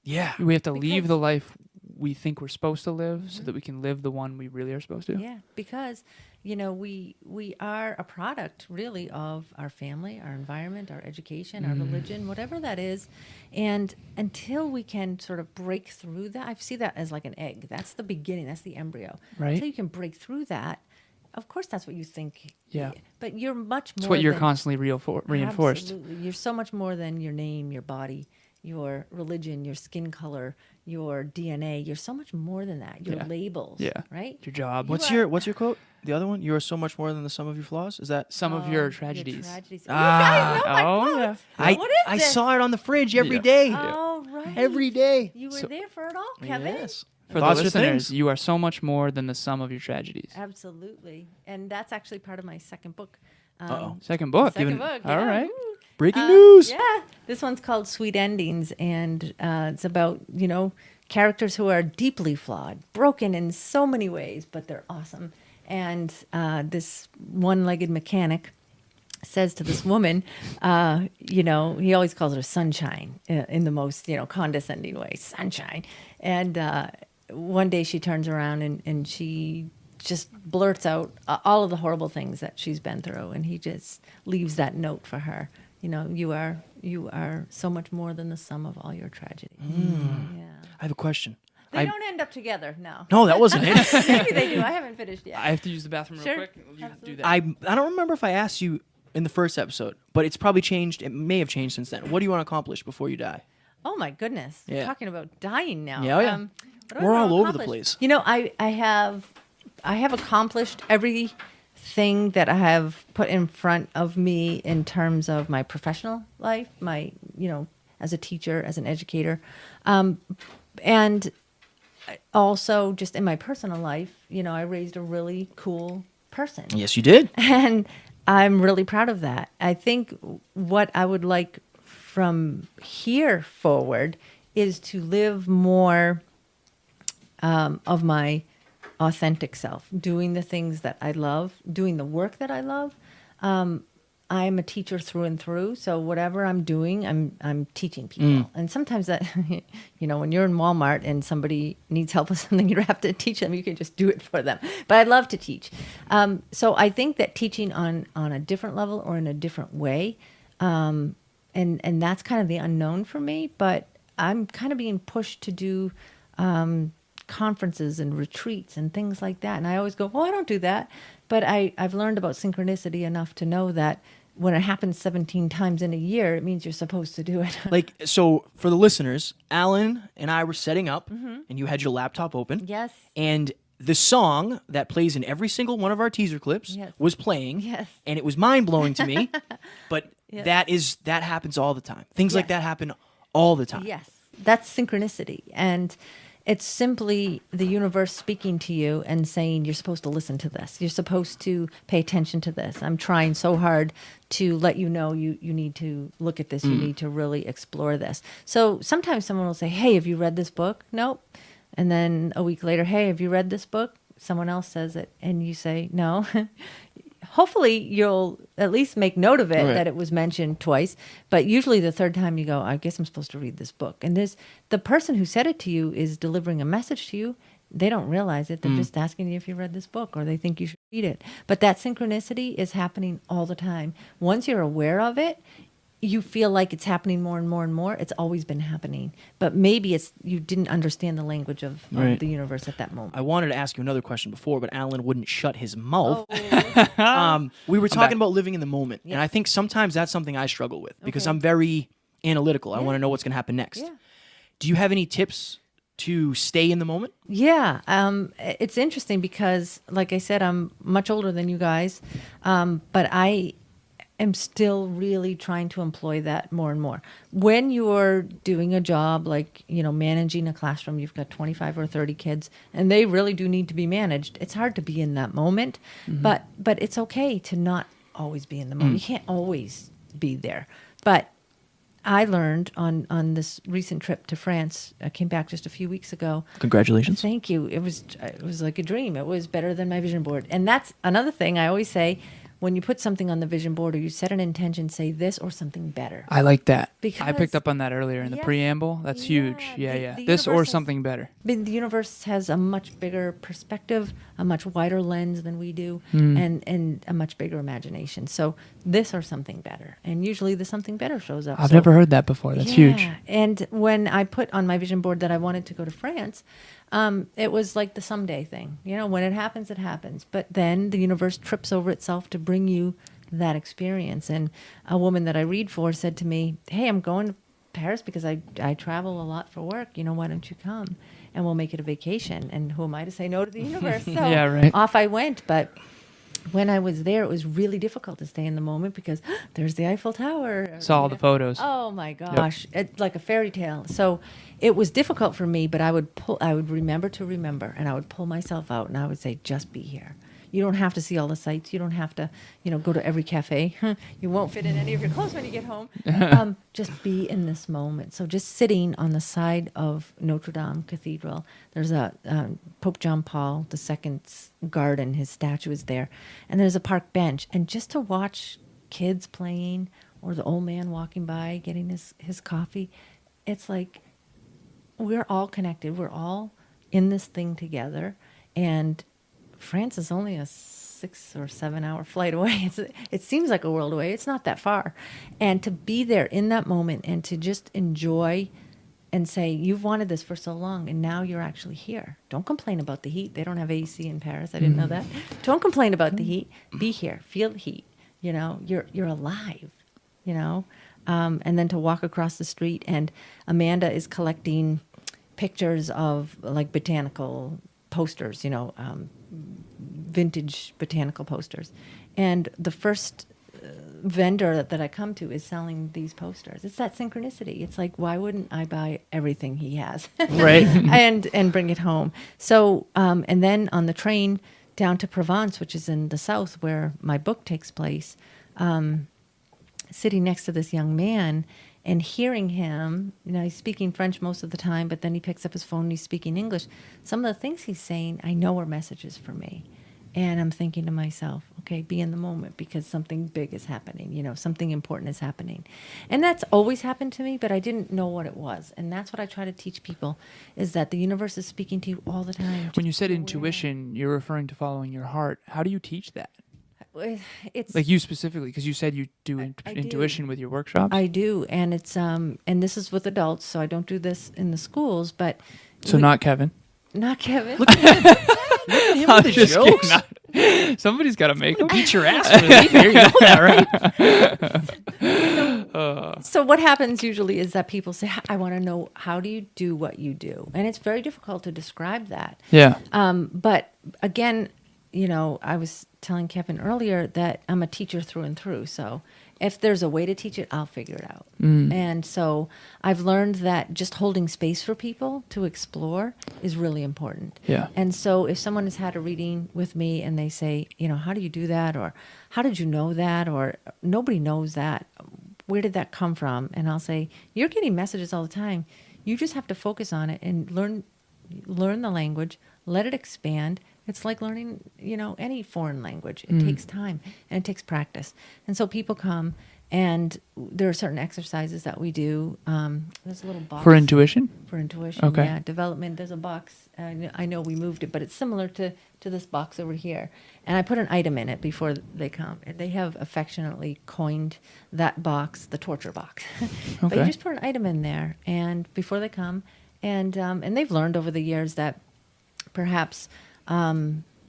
Speaker 1: Yeah.
Speaker 2: We have to leave
Speaker 3: Because-
Speaker 2: the life we think we're supposed to live so that we can live the one we really are supposed to.
Speaker 3: Yeah, because, you know, we are a product really of our family, our environment, our education, our religion, whatever that is. And until we can sort of break through that, I see that as like an egg. That's the beginning, that's the embryo.
Speaker 2: Right.
Speaker 3: Until you can break through that, of course that's what you think.
Speaker 2: Yeah.
Speaker 3: But you're much more
Speaker 2: It's what you're
Speaker 3: than-
Speaker 2: constantly reinforced.
Speaker 3: Absolutely. You're so much more than your name, your body, your religion, your skin color, your DNA. You're so much more than that. Your
Speaker 2: Yeah.
Speaker 3: labels.
Speaker 2: Yeah.
Speaker 3: Right?
Speaker 2: Your job.
Speaker 1: What's your quote? The other one? You are so much more than the sum of your flaws. Is that?
Speaker 2: Some of your tragedies.
Speaker 3: You
Speaker 1: Ah.
Speaker 3: guys know my
Speaker 2: Oh, yeah.
Speaker 3: quotes.
Speaker 1: I
Speaker 3: What is
Speaker 1: I
Speaker 3: this?
Speaker 1: saw it on the fridge every
Speaker 2: Yeah.
Speaker 1: day.
Speaker 3: Oh, right.
Speaker 1: Every day.
Speaker 3: You were
Speaker 2: So-
Speaker 3: there for it all, Kevin?
Speaker 1: Yes.
Speaker 2: For
Speaker 1: Lots
Speaker 2: the
Speaker 1: of
Speaker 2: listeners,
Speaker 1: things.
Speaker 2: you are so much more than the sum of your tragedies.
Speaker 3: Absolutely. And that's actually part of my second book.
Speaker 1: Uh-oh.
Speaker 2: Second book.
Speaker 3: Second
Speaker 2: even-
Speaker 3: book.
Speaker 2: All
Speaker 3: yeah.
Speaker 2: right.
Speaker 3: Woo.
Speaker 1: Breaking news.
Speaker 3: Yeah. This one's called Sweet Endings, and it's about, you know, characters who are deeply flawed, broken in so many ways, but they're awesome. And this one-legged mechanic says to this woman, you know, he always calls her sunshine in the most, you know, condescending way, sunshine. And one day she turns around and she just blurts out all of the horrible things that she's been through, and he just leaves that note for her. You are so much more than the sum of all your tragedy. Yeah.
Speaker 1: I have a question.
Speaker 3: They don't end up together, no.
Speaker 1: No, that wasn't it.
Speaker 3: Maybe they do. I haven't finished yet.
Speaker 2: I have to use the bathroom
Speaker 3: Sure.
Speaker 2: real quick. You
Speaker 3: Absolutely.
Speaker 2: do that.
Speaker 1: I don't remember if I asked you in the first episode, but it's probably changed. It may have changed since then. What do you want to accomplish before you die?
Speaker 3: Oh my goodness!
Speaker 1: Yeah.
Speaker 3: We're talking about dying now.
Speaker 1: Yeah, oh yeah.
Speaker 3: What do I
Speaker 1: We're
Speaker 3: wanna
Speaker 1: all over the
Speaker 3: accomplish?
Speaker 1: place.
Speaker 3: I have accomplished everything that I have put in front of me in terms of my professional life, as a teacher, as an educator, and also just in my personal life. I raised a really cool person.
Speaker 1: Yes, you did.
Speaker 3: And I'm really proud of that. I think what I would like from here forward is to live more of my authentic self, doing the things that I love, doing the work that I love. I'm a teacher through and through, so whatever I'm doing, I'm teaching people. And sometimes that, when you're in Walmart and somebody needs help with something, you don't have to teach them; you can just do it for them. But I love to teach, so I think that teaching on a different level or in a different way, and that's kind of the unknown for me. But I'm kind of being pushed to do conferences and retreats and things like that. And I always go, I don't do that. But I've learned about synchronicity enough to know that when it happens 17 times in a year, it means you're supposed to do it.
Speaker 1: So for the listeners, Alan and I were setting up, and you had your laptop open.
Speaker 3: Yes.
Speaker 1: And the song that plays in every single one of our teaser clips
Speaker 3: Yes.
Speaker 1: was playing.
Speaker 3: Yes.
Speaker 1: And it was mind-blowing to me. But that happens all the time. Things like
Speaker 3: Yes.
Speaker 1: that happen all the time.
Speaker 3: Yes, that's synchronicity. And it's simply the universe speaking to you and saying, you're supposed to listen to this. You're supposed to pay attention to this. I'm trying so hard to let you know you need to look at this. You need to really explore this. So sometimes someone will say, hey, have you read this book? Nope. And then a week later, hey, have you read this book? Someone else says it. And you say, no. Hopefully you'll at least make note of it,
Speaker 1: Right.
Speaker 3: that it was mentioned twice. But usually the third time you go, I guess I'm supposed to read this book. And the person who said it to you is delivering a message to you. They don't realize it. They're just asking you if you read this book, or they think you should read it. But that synchronicity is happening all the time. Once you're aware of it, you feel like it's happening more and more and more. It's always been happening. But maybe you didn't understand the language of
Speaker 1: Right.
Speaker 3: the universe at that moment.
Speaker 1: I wanted to ask you another question before, but Alan wouldn't shut his mouth.
Speaker 3: Oh.
Speaker 1: We were
Speaker 2: back.
Speaker 1: talking about living in the moment, and
Speaker 3: Yeah.
Speaker 1: I think sometimes that's something I struggle with because
Speaker 3: Okay.
Speaker 1: I'm very analytical. I
Speaker 3: Yeah.
Speaker 1: want to know what's going to happen next.
Speaker 3: Yeah.
Speaker 1: Do you have any tips to stay in the moment?
Speaker 3: Yeah, it's interesting because, like I said, I'm much older than you guys, but I am still really trying to employ that more and more. When you're doing a job like, managing a classroom, you've got 25 or 30 kids, and they really do need to be managed. It's hard to be in that moment, but it's okay to not always be in the moment. You can't always be there. But I learned on this recent trip to France. I came back just a few weeks ago.
Speaker 1: Congratulations.
Speaker 3: Thank you. It was like a dream. It was better than my vision board. And that's another thing I always say, when you put something on the vision board or you set an intention, say this or something better.
Speaker 2: I like that.
Speaker 3: Because-
Speaker 2: I picked up on that earlier in the
Speaker 3: Yes.
Speaker 2: preamble. That's huge.
Speaker 3: Yeah,
Speaker 2: Yeah,
Speaker 3: the
Speaker 2: this or
Speaker 3: universe has-
Speaker 2: something better.
Speaker 3: The universe has a much bigger perspective, a much wider lens than we do, and a much bigger imagination. So this or something better. And usually the something better shows up.
Speaker 2: I've
Speaker 3: So-
Speaker 2: never heard that before. That's huge.
Speaker 3: Yeah. And when I put on my vision board that I wanted to go to France, it was like the someday thing. When it happens, it happens. But then the universe trips over itself to bring you that experience. And a woman that I read for said to me, hey, I'm going to Paris because I travel a lot for work. Why don't you come? And we'll make it a vacation. And who am I to say no to the universe? So
Speaker 2: Yeah, right.
Speaker 3: off I went. But when I was there, it was really difficult to stay in the moment because there's the Eiffel Tower.
Speaker 2: Saw all the photos.
Speaker 3: Oh my gosh, it's like a fairy tale. So it was difficult for me, but I would remember to remember, and I would pull myself out, and I would say, just be here. You don't have to see all the sights. You don't have to, go to every cafe. You won't fit in any of your clothes when you get home. Just be in this moment. So just sitting on the side of Notre Dame Cathedral, there's a Pope John Paul II's garden. His statue is there, and there's a park bench. And just to watch kids playing or the old man walking by getting his coffee, it's like we're all connected. We're all in this thing together. And France is only a 6 or 7 hour flight away. It seems like a world away. It's not that far. And to be there in that moment and to just enjoy and say, you've wanted this for so long, and now you're actually here. Don't complain about the heat. They don't have AC in Paris. I didn't know that. Don't complain about the heat. Be here. Feel the heat. You know, you're alive, you know. And then to walk across the street, and Amanda is collecting pictures of, like, botanical posters, you know, vintage botanical posters. And the first vendor that I come to is selling these posters. It's that synchronicity. It's like, why wouldn't I buy everything he has?
Speaker 1: Right.
Speaker 3: and bring it home. So, and then on the train down to Provence, which is in the south where my book takes place, sitting next to this young man and hearing him, you know, he's speaking French most of the time, but then he picks up his phone and he's speaking English. Some of the things he's saying, I know are messages for me. And I'm thinking to myself, okay, be in the moment because something big is happening, you know, something important is happening. And that's always happened to me, but I didn't know what it was. And that's what I try to teach people, is that the universe is speaking to you all the time.
Speaker 2: When you said intuition, you're referring to following your heart. How do you teach that?
Speaker 3: It's
Speaker 2: Like you specifically, because you said you do intuition with your workshops.
Speaker 3: I do, and it's and this is with adults, so I don't do this in the schools, but
Speaker 2: So not Kevin.
Speaker 3: not Kevin.
Speaker 1: Look at him with the
Speaker 2: Just kidding.
Speaker 1: jokes.
Speaker 2: Somebody's got to make them.
Speaker 1: Beat your ass for me here. You know that, right?
Speaker 3: So what happens usually is that people say, I want to know, how do you do what you do? And it's very difficult to describe that.
Speaker 2: Yeah.
Speaker 3: But again, you know, I was telling Kevin earlier that I'm a teacher through and through. So if there's a way to teach it, I'll figure it out. And so I've learned that just holding space for people to explore is really important.
Speaker 2: Yeah.
Speaker 3: And so if someone has had a reading with me and they say, you know, how do you do that? Or how did you know that? Or nobody knows that. Where did that come from? And I'll say, you're getting messages all the time. You just have to focus on it and learn the language, let it expand. It's like learning, you know, any foreign language. It takes time and it takes practice. And so people come, and there are certain exercises that we do. There's a little box.
Speaker 2: For intuition?
Speaker 3: For intuition,
Speaker 2: Okay.
Speaker 3: yeah. Development, there's a box. I know we moved it, but it's similar to this box over here. And I put an item in it before they come. And they have affectionately coined that box the torture box. But you
Speaker 2: Okay.
Speaker 3: just put an item in there, and before they come, and they've learned over the years that perhaps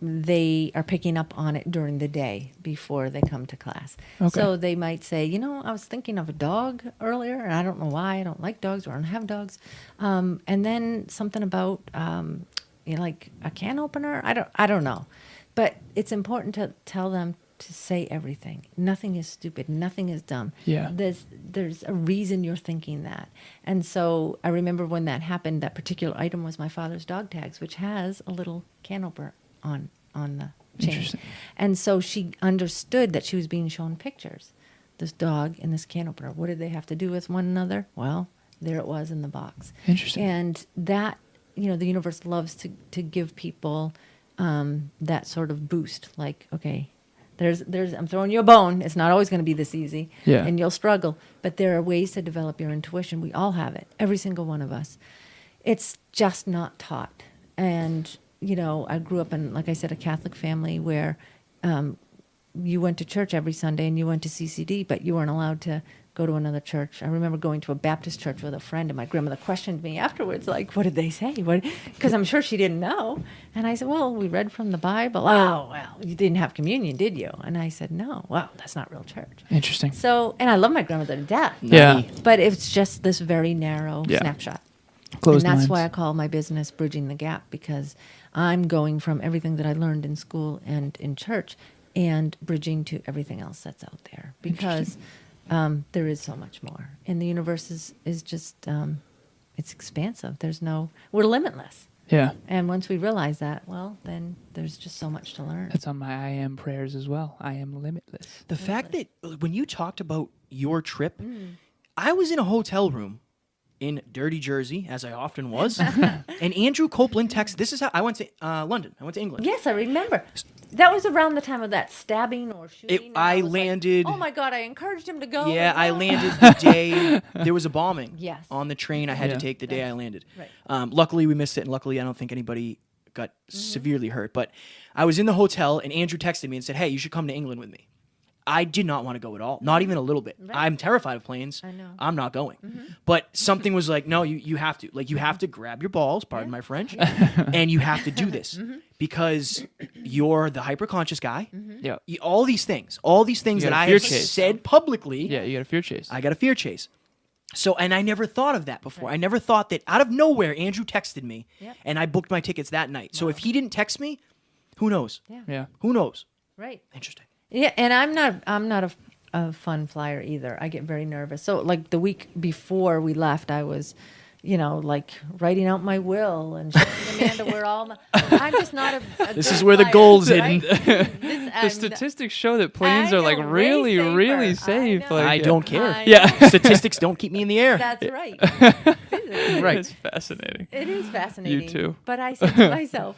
Speaker 3: they are picking up on it during the day before they come to class.
Speaker 2: Okay.
Speaker 3: So they might say, you know, I was thinking of a dog earlier, and I don't know why. I don't like dogs or I don't have dogs. And then something about, you know, like a can opener. I don't know. But it's important to tell them to say everything. Nothing is stupid. Nothing is dumb.
Speaker 2: Yeah.
Speaker 3: There's a reason you're thinking that. And so I remember when that happened, that particular item was my father's dog tags, which has a little can opener on the chain.
Speaker 2: Interesting.
Speaker 3: And so she understood that she was being shown pictures. This dog and this can opener. What did they have to do with one another? Well, there it was in the box.
Speaker 2: Interesting.
Speaker 3: And that, you know, the universe loves to give people that sort of boost. Like, okay, there's I'm throwing you a bone. It's not always going to be this easy.
Speaker 2: Yeah.
Speaker 3: And you'll struggle. But there are ways to develop your intuition. We all have it. Every single one of us. It's just not taught. And, you know, I grew up in, like I said, a Catholic family where you went to church every Sunday and you went to CCD, but you weren't allowed to go to another church. I remember going to a Baptist church with a friend, and my grandmother questioned me afterwards, like, what did they say? Because I'm sure she didn't know. And I said, well, we read from the Bible. Oh, well, you didn't have communion, did you? And I said, no. Well, that's not real church.
Speaker 2: Interesting.
Speaker 3: So, and I love my grandmother to death.
Speaker 2: Yeah.
Speaker 3: But it's just this very narrow
Speaker 2: Yeah.
Speaker 3: snapshot.
Speaker 2: Closed
Speaker 3: And that's
Speaker 2: minds.
Speaker 3: why I call my business Bridging the Gap, because I'm going from everything that I learned in school and in church and bridging to everything else that's out there, because there is so much more. And the universe is just, it's expansive. We're limitless.
Speaker 2: Yeah.
Speaker 3: And once we realize that, well, then there's just so much to learn.
Speaker 2: That's on my I am prayers as well. I am limitless.
Speaker 1: The fact that when you talked about your trip, I was in a hotel room in dirty Jersey, as I often was, and Andrew Copeland texted. This is how I went to London. I went to England.
Speaker 3: Yes, I remember. That was around the time of that stabbing or shooting. and
Speaker 1: I
Speaker 3: was like,
Speaker 1: landed-
Speaker 3: oh my God! I encouraged him to go.
Speaker 1: Yeah, I
Speaker 3: No.
Speaker 1: landed the day there was a bombing.
Speaker 3: Yes.
Speaker 1: On the train I had
Speaker 2: Yeah.
Speaker 1: to take the day I landed.
Speaker 3: Right.
Speaker 1: Luckily we missed it, and luckily I don't think anybody got
Speaker 3: Mm-hmm.
Speaker 1: severely hurt. But I was in the hotel, and Andrew texted me and said, "Hey, you should come to England with me." I did not want to go at all, not even a little bit.
Speaker 3: Right.
Speaker 1: I'm terrified of planes.
Speaker 3: I know.
Speaker 1: I'm not going. But something was like, no, you have to. Like, you have to grab your balls, pardon my French, and you have to do this because you're the hyper-conscious guy.
Speaker 2: Yeah.
Speaker 1: All these things
Speaker 2: You
Speaker 1: that
Speaker 2: got a
Speaker 1: I
Speaker 2: fear
Speaker 1: have
Speaker 2: chase.
Speaker 1: said publicly,
Speaker 2: Yeah, you got a fear chase.
Speaker 1: I got a fear chase. So, and I never thought of that before. I never thought that out of nowhere, Andrew texted me,
Speaker 3: Yep.
Speaker 1: and I booked my tickets that night. So if he didn't text me, who knows?
Speaker 2: yeah.
Speaker 1: Who knows?
Speaker 3: Right.
Speaker 1: Interesting.
Speaker 3: Yeah, and I'm not a fun flyer either. I get very nervous. So like the week before we left, I was, like writing out my will and showing Amanda where all my. I'm just not a
Speaker 1: This
Speaker 3: good
Speaker 1: is where the
Speaker 3: flyer,
Speaker 1: gold's
Speaker 3: right?
Speaker 2: The statistics show that planes
Speaker 3: I
Speaker 2: are like
Speaker 3: know, way
Speaker 2: really,
Speaker 3: safer.
Speaker 2: really
Speaker 3: I
Speaker 2: safe.
Speaker 3: know.
Speaker 2: Like,
Speaker 1: I don't care.
Speaker 3: I
Speaker 2: Yeah.
Speaker 3: know.
Speaker 1: Statistics don't keep me in the air.
Speaker 3: That's right. Physically.
Speaker 1: Right.
Speaker 2: It's fascinating.
Speaker 3: It is fascinating.
Speaker 2: too.
Speaker 3: But I said to myself,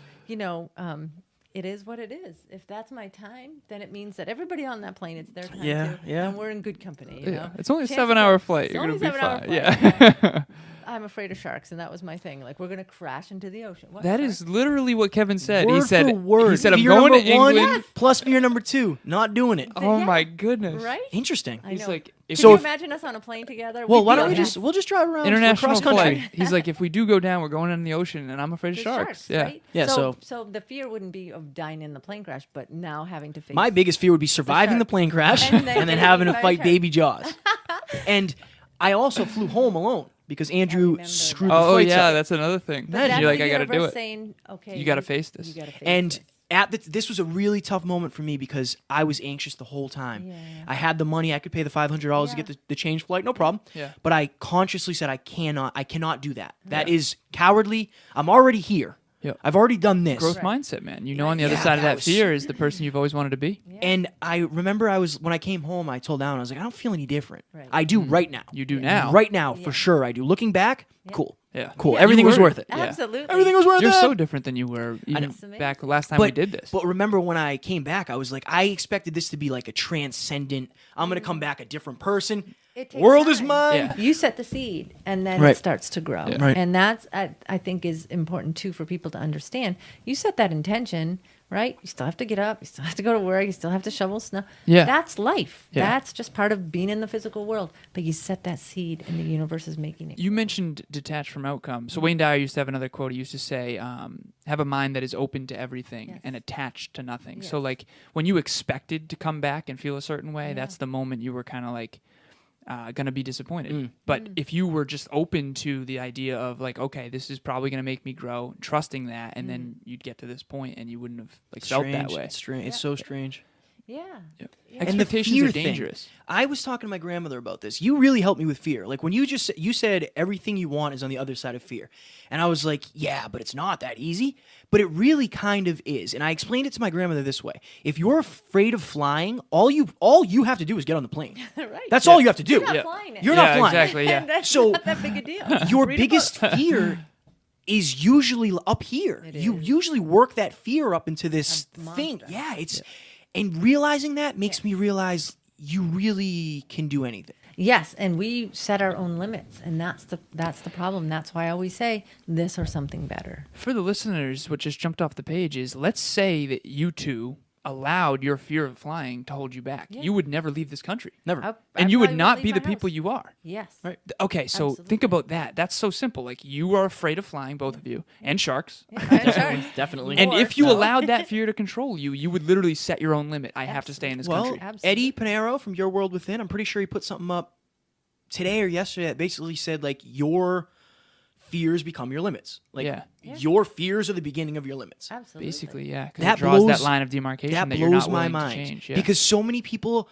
Speaker 3: it is what it is. If that's my time, then it means that everybody on that plane, it's their time
Speaker 1: Yeah,
Speaker 3: too.
Speaker 1: yeah.
Speaker 3: And we're in good company.
Speaker 2: Yeah. It's only a
Speaker 3: Chances
Speaker 2: 7-hour
Speaker 3: are-
Speaker 2: flight.
Speaker 3: it's
Speaker 2: You're
Speaker 3: only
Speaker 2: gonna be
Speaker 3: 7-hour
Speaker 2: fine.
Speaker 3: flight,
Speaker 2: Yeah.
Speaker 3: I'm afraid of sharks, and that was my thing. Like, we're going to crash into the ocean. What,
Speaker 2: That
Speaker 3: shark?
Speaker 2: is literally what Kevin said.
Speaker 1: Word
Speaker 2: he said,
Speaker 1: for word.
Speaker 2: He said, I'm
Speaker 1: fear
Speaker 2: going
Speaker 1: number
Speaker 2: to
Speaker 1: one
Speaker 2: England.
Speaker 1: plus fear number 2. Not doing it.
Speaker 2: Oh
Speaker 3: Yeah.
Speaker 2: my goodness.
Speaker 3: Right?
Speaker 1: Interesting.
Speaker 3: I
Speaker 2: He's
Speaker 3: know.
Speaker 2: like, if
Speaker 3: Can
Speaker 1: So
Speaker 3: you
Speaker 1: if-
Speaker 3: imagine us on a plane together?
Speaker 1: Well,
Speaker 3: We'd
Speaker 1: why
Speaker 3: be
Speaker 1: don't we
Speaker 3: okay.
Speaker 1: we'll just drive around
Speaker 2: international
Speaker 1: cross country.
Speaker 2: flight. He's like, if we do go down, we're going in the ocean, and I'm afraid of
Speaker 3: The
Speaker 2: sharks. Yeah.
Speaker 3: right?
Speaker 1: Yeah,
Speaker 3: So the fear wouldn't be of dying in the plane crash, but now having to face.
Speaker 1: My biggest fear would be surviving the
Speaker 3: sharks.
Speaker 1: plane crash
Speaker 3: And
Speaker 1: and
Speaker 3: then
Speaker 1: then having to
Speaker 3: getting
Speaker 1: fight
Speaker 3: bite
Speaker 1: baby jaws. And I also flew home alone because Andrew
Speaker 3: remember
Speaker 1: screwed
Speaker 3: that.
Speaker 1: the
Speaker 2: Oh
Speaker 1: flights
Speaker 2: yeah,
Speaker 1: up.
Speaker 2: that's another thing.
Speaker 3: But that's
Speaker 2: You're like,
Speaker 3: the
Speaker 2: I got to do
Speaker 3: universe
Speaker 2: it.
Speaker 3: Saying, okay,
Speaker 2: You gotta face this.
Speaker 3: You gotta face
Speaker 1: And
Speaker 3: this.
Speaker 1: this was a really tough moment for me because I was anxious the whole time.
Speaker 3: Yeah.
Speaker 1: I had the money; I could pay the $500 to
Speaker 3: Yeah.
Speaker 1: get the change flight, no problem.
Speaker 2: Yeah.
Speaker 1: But I consciously said I cannot do that. That is cowardly. I'm already here.
Speaker 2: Yep.
Speaker 1: I've already done this.
Speaker 2: Growth mindset, man. You know, on the other
Speaker 1: Yeah,
Speaker 2: side of
Speaker 1: that
Speaker 2: that
Speaker 1: was-
Speaker 2: fear is the person you've always wanted to be.
Speaker 1: And I remember when I came home, I told Alan, I was like, I don't feel any different.
Speaker 3: Right.
Speaker 1: I do right now.
Speaker 2: You do now.
Speaker 1: Right now, for sure, I do. Looking back, cool.
Speaker 2: Yeah.
Speaker 1: Cool.
Speaker 3: Yeah.
Speaker 1: Everything
Speaker 2: You
Speaker 1: was
Speaker 2: were-
Speaker 1: worth it.
Speaker 2: Yeah.
Speaker 3: Absolutely.
Speaker 1: Everything was worth
Speaker 2: You're
Speaker 1: it.
Speaker 2: so different than you were even
Speaker 3: That's amazing.
Speaker 2: back last time we did this.
Speaker 1: But remember when I came back, I was like, I expected this to be like a transcendent, I'm going to come back a different person.
Speaker 3: It takes
Speaker 1: World is
Speaker 3: time.
Speaker 1: mine.
Speaker 2: Yeah.
Speaker 3: You set the seed, and then
Speaker 1: Right.
Speaker 3: it starts to grow.
Speaker 2: Yeah.
Speaker 1: Right.
Speaker 3: And that's I think is important too for people to understand. You set that intention, right? You still have to get up. You still have to go to work. You still have to shovel snow.
Speaker 2: Yeah.
Speaker 3: That's life.
Speaker 2: Yeah.
Speaker 3: That's just part of being in the physical world. But you set that seed, and the universe is making it.
Speaker 2: You mentioned detached from outcome. So Wayne Dyer used to have another quote. He used to say, have a mind that is open to everything
Speaker 3: Yes.
Speaker 2: and attached to nothing.
Speaker 3: Yes.
Speaker 2: So like when you expected to come back and feel a certain way, that's the moment you were kind of like going to be disappointed. But if you were just open to the idea of like, okay, this is probably going to make me grow, trusting that, and then you'd get to this point and you wouldn't have like felt that way.
Speaker 1: It's strange. It's so strange.
Speaker 3: Yeah.
Speaker 1: And the
Speaker 2: Expectations
Speaker 1: fear
Speaker 2: are
Speaker 1: thing.
Speaker 2: dangerous.
Speaker 1: I was talking to my grandmother about this. You really helped me with fear. Like when you said everything you want is on the other side of fear. And I was like, yeah, but it's not that easy. But it really kind of is. And I explained it to my grandmother this way. If you're afraid of flying, all you have to do is get on the plane.
Speaker 3: Right.
Speaker 1: That's all you have to do.
Speaker 3: You're not
Speaker 2: Yeah.
Speaker 3: flying it.
Speaker 1: You're not
Speaker 2: Yeah,
Speaker 1: flying.
Speaker 2: exactly. Yeah.
Speaker 3: And that's
Speaker 1: So,
Speaker 3: not that big a deal.
Speaker 1: Your
Speaker 3: Read a
Speaker 1: biggest
Speaker 3: book.
Speaker 1: fear is usually up here.
Speaker 3: It
Speaker 1: You
Speaker 3: is.
Speaker 1: usually work that fear up into this
Speaker 3: A
Speaker 1: thing.
Speaker 3: monster.
Speaker 1: Yeah, and realizing that makes me realize you really can do anything.
Speaker 3: Yes, and we set our own limits, and that's the problem. That's why I always say this or something better.
Speaker 2: For the listeners, what just jumped off the page is, let's say that you two allowed your fear of flying to hold you back.
Speaker 3: Yeah.
Speaker 2: You would never leave this country.
Speaker 1: Never.
Speaker 2: And you would
Speaker 3: probably
Speaker 2: not
Speaker 3: leave
Speaker 2: be
Speaker 3: my
Speaker 2: the people
Speaker 3: house.
Speaker 2: you are.
Speaker 3: Yes.
Speaker 1: Right.
Speaker 2: Okay, so think
Speaker 3: Absolutely.
Speaker 2: about that. That's so simple. Like, you are afraid of flying, both of you, and sharks.
Speaker 3: And sharks.
Speaker 1: Definitely.
Speaker 2: And
Speaker 3: Or
Speaker 2: if you
Speaker 3: so.
Speaker 2: allowed that fear to control you, you would literally set your own limit. I have to stay in this
Speaker 1: Well,
Speaker 2: country.
Speaker 3: Absolutely.
Speaker 1: Eddie Pinero from Your World Within, I'm pretty sure he put something up today or yesterday that basically said, like, your fears become your limits. Like,
Speaker 2: Yeah.
Speaker 1: your fears are the beginning of your limits.
Speaker 3: Absolutely.
Speaker 2: Basically, yeah. Because
Speaker 1: That
Speaker 2: it draws
Speaker 1: blows-
Speaker 2: that line of demarcation
Speaker 1: That
Speaker 2: that, you're not
Speaker 1: blows my
Speaker 2: willing
Speaker 1: mind.
Speaker 2: to change. Yeah.
Speaker 1: Because so many people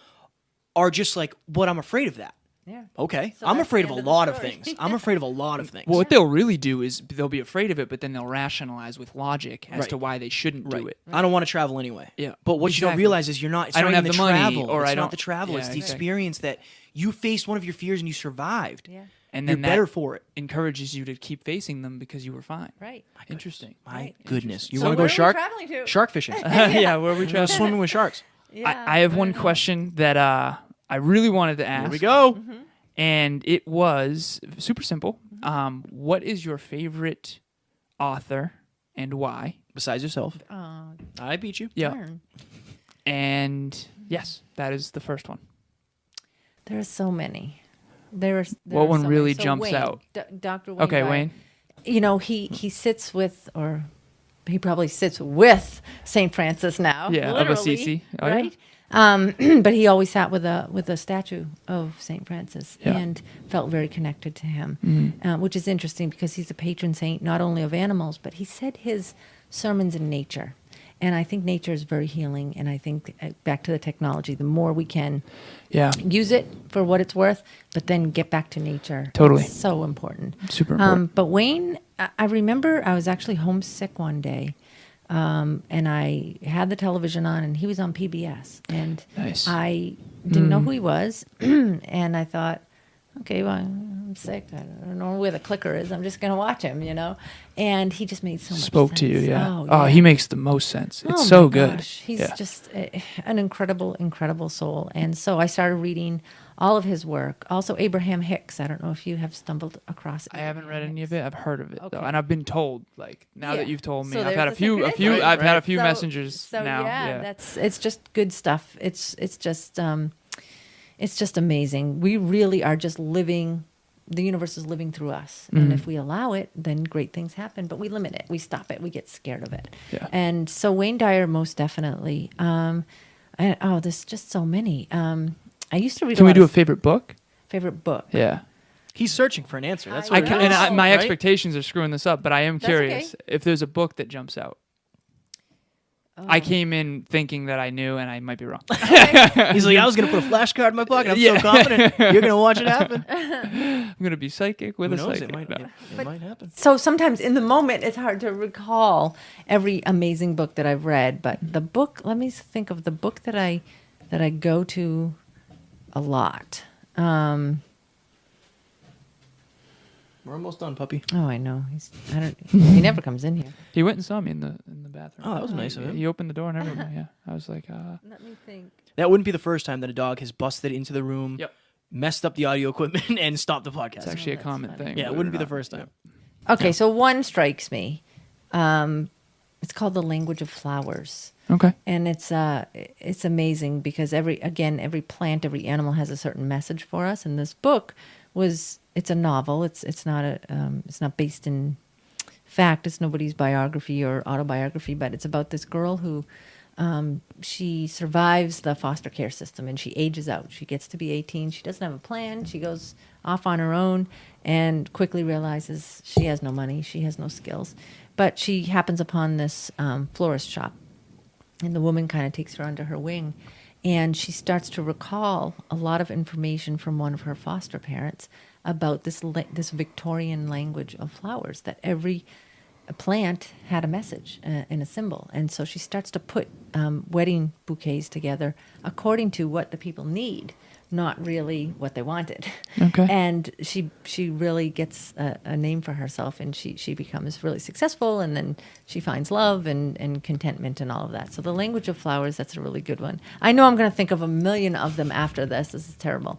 Speaker 1: are just like, but I'm afraid of that.
Speaker 3: Yeah.
Speaker 1: Okay.
Speaker 3: So
Speaker 1: I'm
Speaker 3: that's
Speaker 1: afraid
Speaker 3: the
Speaker 1: of a
Speaker 3: end of the
Speaker 1: lot of
Speaker 3: story.
Speaker 1: things. I'm afraid of a lot of things.
Speaker 2: well, what they'll really do is they'll be afraid of it, but then they'll rationalize with logic as
Speaker 1: Right.
Speaker 2: to why they shouldn't do it.
Speaker 1: I don't want to travel anyway.
Speaker 2: Yeah,
Speaker 1: But what you don't
Speaker 2: exactly.
Speaker 1: realize is you're not. It's
Speaker 2: I
Speaker 1: not
Speaker 2: don't
Speaker 1: even
Speaker 2: have the money,
Speaker 1: travel.
Speaker 2: or
Speaker 1: it's
Speaker 2: I
Speaker 1: not
Speaker 2: don't-
Speaker 1: the travel.
Speaker 2: Yeah,
Speaker 1: it's the
Speaker 2: exactly.
Speaker 1: experience that you faced one of your fears and you survived.
Speaker 3: Yeah.
Speaker 2: and
Speaker 1: You're
Speaker 2: then
Speaker 1: better
Speaker 2: that
Speaker 1: for it.
Speaker 2: encourages you to keep facing them because you were fine.
Speaker 3: Right.
Speaker 2: Interesting.
Speaker 1: My goodness. You
Speaker 3: So
Speaker 1: want to go
Speaker 3: where are we
Speaker 1: shark?
Speaker 3: traveling to?
Speaker 1: Shark fishing.
Speaker 2: Yeah, where we
Speaker 1: Go
Speaker 2: try.
Speaker 1: swimming with sharks.
Speaker 3: Yeah,
Speaker 2: I have one
Speaker 3: know.
Speaker 2: question that I really wanted to ask.
Speaker 1: Here we go.
Speaker 2: And it was super simple. What is your favorite author and why?
Speaker 1: Besides yourself,
Speaker 3: Oh,
Speaker 1: I beat you.
Speaker 2: Yeah.
Speaker 3: darn.
Speaker 2: And yes, that is the first one.
Speaker 3: There are so many. There
Speaker 2: What
Speaker 3: are
Speaker 2: one
Speaker 3: so
Speaker 2: really
Speaker 3: many. So
Speaker 2: jumps
Speaker 3: Wayne,
Speaker 2: out?
Speaker 3: Dr. Wayne.
Speaker 2: Okay,
Speaker 3: Dyer.
Speaker 2: Wayne.
Speaker 3: You know, he sits with, or he probably sits with St. Francis now.
Speaker 2: Yeah, of
Speaker 3: literally,
Speaker 2: Assisi. Oh, yeah?
Speaker 3: right? But he always sat with a statue of St. Francis
Speaker 2: Yeah.
Speaker 3: and felt very connected to him, which is interesting because he's a patron saint not only of animals, but he said his sermons in nature. And I think nature is very healing. And I think back to the technology, the more we can
Speaker 2: Yeah.
Speaker 3: use it for what it's worth, but then get back to nature.
Speaker 2: Totally.
Speaker 3: It's so important.
Speaker 2: Super important.
Speaker 3: But Wayne, I remember I was actually homesick one day. And I had the television on, and he was on PBS. And
Speaker 2: Nice.
Speaker 3: I didn't know who he was. And I thought, okay, well, I'm sick. I don't know where the clicker is. I'm just going to watch him, you know? And he just made so much
Speaker 2: Spoke
Speaker 3: sense.
Speaker 2: to you, yeah.
Speaker 3: Oh,
Speaker 2: Oh,
Speaker 3: yeah.
Speaker 2: he makes the most sense. It's
Speaker 3: Oh
Speaker 2: so
Speaker 3: my
Speaker 2: good.
Speaker 3: gosh. He's
Speaker 2: Yeah.
Speaker 3: just an incredible, incredible soul. And so I started reading all of his work. Also, Abraham Hicks. I don't know if you have stumbled across it.
Speaker 2: I haven't read any of it. I've heard of it though,
Speaker 3: Okay.
Speaker 2: and I've been told. Like now that
Speaker 3: Yeah.
Speaker 2: you've told me,
Speaker 3: So
Speaker 2: I've
Speaker 3: there's
Speaker 2: had a
Speaker 3: the
Speaker 2: few.
Speaker 3: synchronicity.
Speaker 2: I've had a few
Speaker 3: So-
Speaker 2: messengers
Speaker 3: So
Speaker 2: now.
Speaker 3: yeah, it's just good stuff. It's just amazing. We really are just living. The universe is living through us, and if we allow it, then great things happen. But we limit it, we stop it, we get scared of it.
Speaker 2: Yeah.
Speaker 3: And so Wayne Dyer, most definitely. There's just so many. I used to read.
Speaker 2: Can we do a
Speaker 3: of
Speaker 2: favorite book?
Speaker 3: favorite book?
Speaker 2: Yeah.
Speaker 1: He's searching for an answer. That's
Speaker 3: I
Speaker 1: what
Speaker 2: I
Speaker 1: it
Speaker 2: can,
Speaker 1: is,
Speaker 2: and my
Speaker 1: right?
Speaker 2: expectations are screwing this up, but I am
Speaker 3: That's
Speaker 2: curious
Speaker 3: okay.
Speaker 2: if there's a book that jumps out. I came in thinking that I knew, and I might be wrong.
Speaker 1: He's like, I was gonna put a flashcard in my pocket. I'm
Speaker 2: Yeah.
Speaker 1: so confident. You're gonna watch it happen.
Speaker 2: I'm gonna be psychic with
Speaker 1: Who
Speaker 2: a
Speaker 1: knows?
Speaker 2: psychic.
Speaker 1: It might.
Speaker 2: No.
Speaker 1: It might happen.
Speaker 3: So sometimes in the moment, it's hard to recall every amazing book that I've read. But the book, let me think of the book that I go to a lot.
Speaker 1: We're almost done, puppy.
Speaker 3: Oh, I know. He never comes in here.
Speaker 2: He went and saw me in the bathroom.
Speaker 1: Oh, that was nice of him.
Speaker 2: He opened the door and everything. Yeah, I was like,
Speaker 3: Let me think.
Speaker 1: That wouldn't be the first time that a dog has busted into the room,
Speaker 2: Yep.
Speaker 1: messed up the audio equipment, and stopped the podcast.
Speaker 2: it's actually a
Speaker 3: that's
Speaker 2: common
Speaker 3: funny.
Speaker 2: thing.
Speaker 1: Yeah, it
Speaker 2: believe
Speaker 1: wouldn't
Speaker 2: or
Speaker 1: be the
Speaker 2: not.
Speaker 1: first time.
Speaker 3: Okay, so one strikes me. It's called The Language of Flowers.
Speaker 2: Okay.
Speaker 3: And it's amazing because every plant, every animal has a certain message for us. And this book it's a novel. It's not based in fact. It's nobody's biography or autobiography, but it's about this girl who she survives the foster care system and she ages out. She gets to be 18. She doesn't have a plan. She goes off on her own and quickly realizes she has no money. She has no skills. But she happens upon this florist shop. And the woman kind of takes her under her wing. And she starts to recall a lot of information from one of her foster parents about this Victorian language of flowers, that every plant had a message and a symbol. And so she starts to put wedding bouquets together according to what the people need, not really what they wanted.
Speaker 2: Okay.
Speaker 3: And she really gets a name for herself, and she becomes really successful, and then she finds love and contentment and all of that. So The Language of Flowers, that's a really good one. I know I'm going to think of a million of them after this. This is terrible.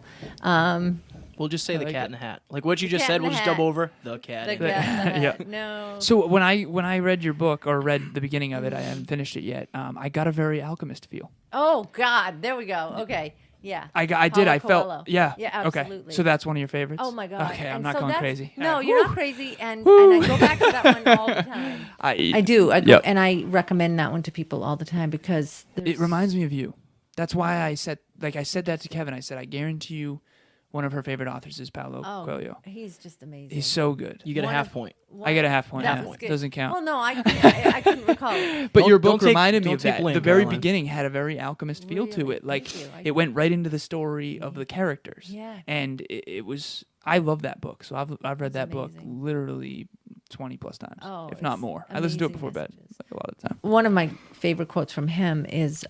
Speaker 1: We'll just say the
Speaker 2: like
Speaker 1: cat
Speaker 2: it.
Speaker 1: in the hat. Like what you just
Speaker 3: Cat
Speaker 1: said,
Speaker 3: in
Speaker 1: we'll
Speaker 3: the
Speaker 1: just
Speaker 3: Hat.
Speaker 1: dub over the cat.
Speaker 3: The
Speaker 1: in the hat.
Speaker 3: cat in the
Speaker 2: Yeah.
Speaker 3: hat. No.
Speaker 2: So when I read your book or read the beginning of it, I haven't finished it yet. I got a very alchemist feel.
Speaker 3: Oh God, there we go. Okay, yeah.
Speaker 2: I did.
Speaker 3: Paulo
Speaker 2: I felt.
Speaker 3: Coelho.
Speaker 2: Yeah.
Speaker 3: Yeah, absolutely.
Speaker 2: Okay. So that's one of your favorites.
Speaker 3: Oh my God.
Speaker 2: Okay, I'm
Speaker 3: And
Speaker 2: not
Speaker 3: so
Speaker 2: going
Speaker 3: that's-
Speaker 2: crazy.
Speaker 3: No,
Speaker 2: Alright.
Speaker 3: you're not crazy, and I go back to that one all the time. I do. I go,
Speaker 2: Yep.
Speaker 3: and I recommend that one to people all the time because
Speaker 2: It reminds me of you. That's why I said that to Kevin. I said, I guarantee you, one of her favorite authors is Paulo Coelho.
Speaker 3: He's just amazing.
Speaker 2: He's so good.
Speaker 1: You get a
Speaker 3: One
Speaker 1: half
Speaker 3: of-
Speaker 1: point.
Speaker 2: I get a half point.
Speaker 3: That
Speaker 2: Yeah,
Speaker 3: was good.
Speaker 2: doesn't count.
Speaker 3: Well, no, I couldn't recall it.
Speaker 2: But
Speaker 1: Don't-
Speaker 2: your
Speaker 1: don't
Speaker 2: book
Speaker 1: take-
Speaker 2: reminded me
Speaker 1: don't
Speaker 2: of
Speaker 1: take
Speaker 2: that.
Speaker 1: blame,
Speaker 2: The very
Speaker 1: Caroline.
Speaker 2: beginning had a very alchemist feel to
Speaker 3: Really?
Speaker 2: it. Like
Speaker 3: Thank you.
Speaker 2: it went right into the story of the characters.
Speaker 3: Yeah.
Speaker 2: And it was. I love that book. So I've read
Speaker 3: It's
Speaker 2: that book
Speaker 3: amazing.
Speaker 2: literally 20 plus times,
Speaker 3: Oh,
Speaker 2: if not
Speaker 3: it's
Speaker 2: more. I listen to it
Speaker 3: amazing
Speaker 2: before bed
Speaker 3: messages.
Speaker 2: like a lot of the time.
Speaker 3: One of my favorite quotes from him is,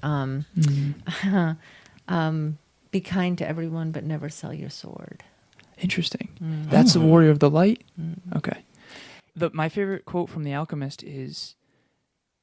Speaker 3: "Be kind to everyone, but never sell your sword."
Speaker 2: Interesting. That's the warrior of the light? Okay. My favorite quote from The Alchemist is,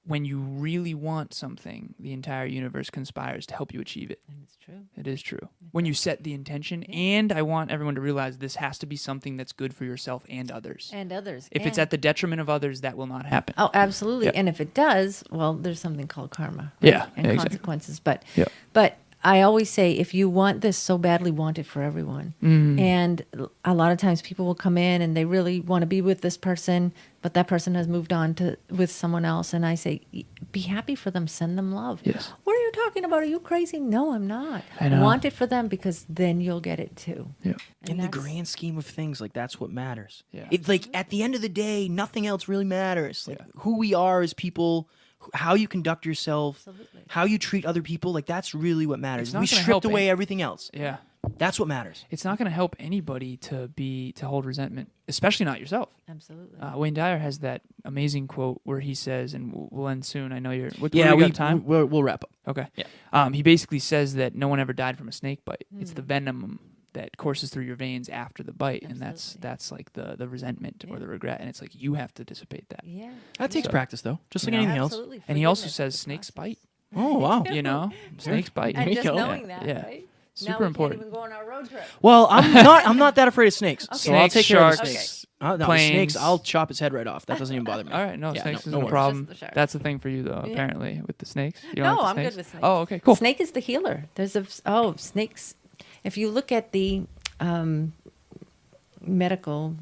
Speaker 2: when you really want something, the entire universe conspires to help you achieve it.
Speaker 3: And it's true.
Speaker 2: It is true. When you set the intention, and I want everyone to realize this has to be something that's good for yourself and others.
Speaker 3: And others.
Speaker 2: If it's at the detriment of others, that will not happen.
Speaker 3: Oh, absolutely.
Speaker 2: Yeah.
Speaker 3: And if it does, well, there's something called karma.
Speaker 2: Yeah,
Speaker 3: And
Speaker 2: exactly.
Speaker 3: consequences. But
Speaker 2: Yeah.
Speaker 3: but I always say, if you want this so badly, want it for everyone. And a lot of times people will come in and they really want to be with this person, but that person has moved on with someone else. And I say, be happy for them. Send them love.
Speaker 2: Yes.
Speaker 3: What are you talking about? Are you crazy? No, I'm not.
Speaker 2: I know.
Speaker 3: Want it for them, because then you'll get it too.
Speaker 2: Yeah.
Speaker 3: And
Speaker 1: In the
Speaker 3: that's-
Speaker 1: grand scheme of things, like that's what matters.
Speaker 2: Yeah.
Speaker 1: It's like at the end of the day, nothing else really matters. Like
Speaker 2: Yeah.
Speaker 1: who we are as people, how you conduct yourself,
Speaker 3: Absolutely.
Speaker 1: how you treat other people. Like that's really what matters.
Speaker 2: It's not
Speaker 1: We
Speaker 2: gonna
Speaker 1: stripped
Speaker 2: help
Speaker 1: away everything else.
Speaker 2: Yeah.
Speaker 1: That's what matters.
Speaker 2: It's not going to help anybody to hold resentment, especially not yourself.
Speaker 3: Absolutely.
Speaker 2: Wayne Dyer has that amazing quote where he says, and we'll end soon. I know you're.
Speaker 1: Yeah,
Speaker 2: we got time.
Speaker 1: we'll wrap up.
Speaker 2: Okay.
Speaker 1: Yeah.
Speaker 2: He basically says that no one ever died from a snake bite. It's the venom that courses through your veins after the bite, and that's like the resentment or the regret, and it's like you have to dissipate that.
Speaker 3: Yeah.
Speaker 1: That takes
Speaker 2: So-
Speaker 1: practice, though, just like
Speaker 2: Yeah.
Speaker 1: anything else.
Speaker 3: Absolutely.
Speaker 2: And he also
Speaker 3: Forgiveness
Speaker 2: says
Speaker 3: is a
Speaker 2: snakes
Speaker 3: process.
Speaker 2: bite.
Speaker 1: Oh wow.
Speaker 2: You know, snakes bite.
Speaker 3: And
Speaker 1: you
Speaker 3: just
Speaker 1: go.
Speaker 3: knowing
Speaker 2: Yeah.
Speaker 3: that,
Speaker 2: Yeah.
Speaker 3: right?
Speaker 2: Super
Speaker 3: now we
Speaker 2: important.
Speaker 3: Can't even go on our road trip.
Speaker 1: Well, I'm not that afraid of snakes, so I'll
Speaker 2: Snakes,
Speaker 1: take care of the
Speaker 2: sharks,
Speaker 1: snakes. No,
Speaker 2: planes.
Speaker 1: snakes, I'll chop his head right off. That doesn't even bother me.
Speaker 2: All right, no,
Speaker 1: Yeah,
Speaker 2: snakes
Speaker 1: no
Speaker 2: isn't a
Speaker 1: worries.
Speaker 2: problem.
Speaker 3: Just the shark.
Speaker 2: That's the thing for you, though.
Speaker 3: Yeah.
Speaker 2: Apparently, with the snakes. You don't
Speaker 3: No,
Speaker 2: like the
Speaker 3: I'm good
Speaker 2: snakes?
Speaker 3: with snakes.
Speaker 2: Oh, okay, cool.
Speaker 3: Snake is the healer. There's snakes. If you look at the medical,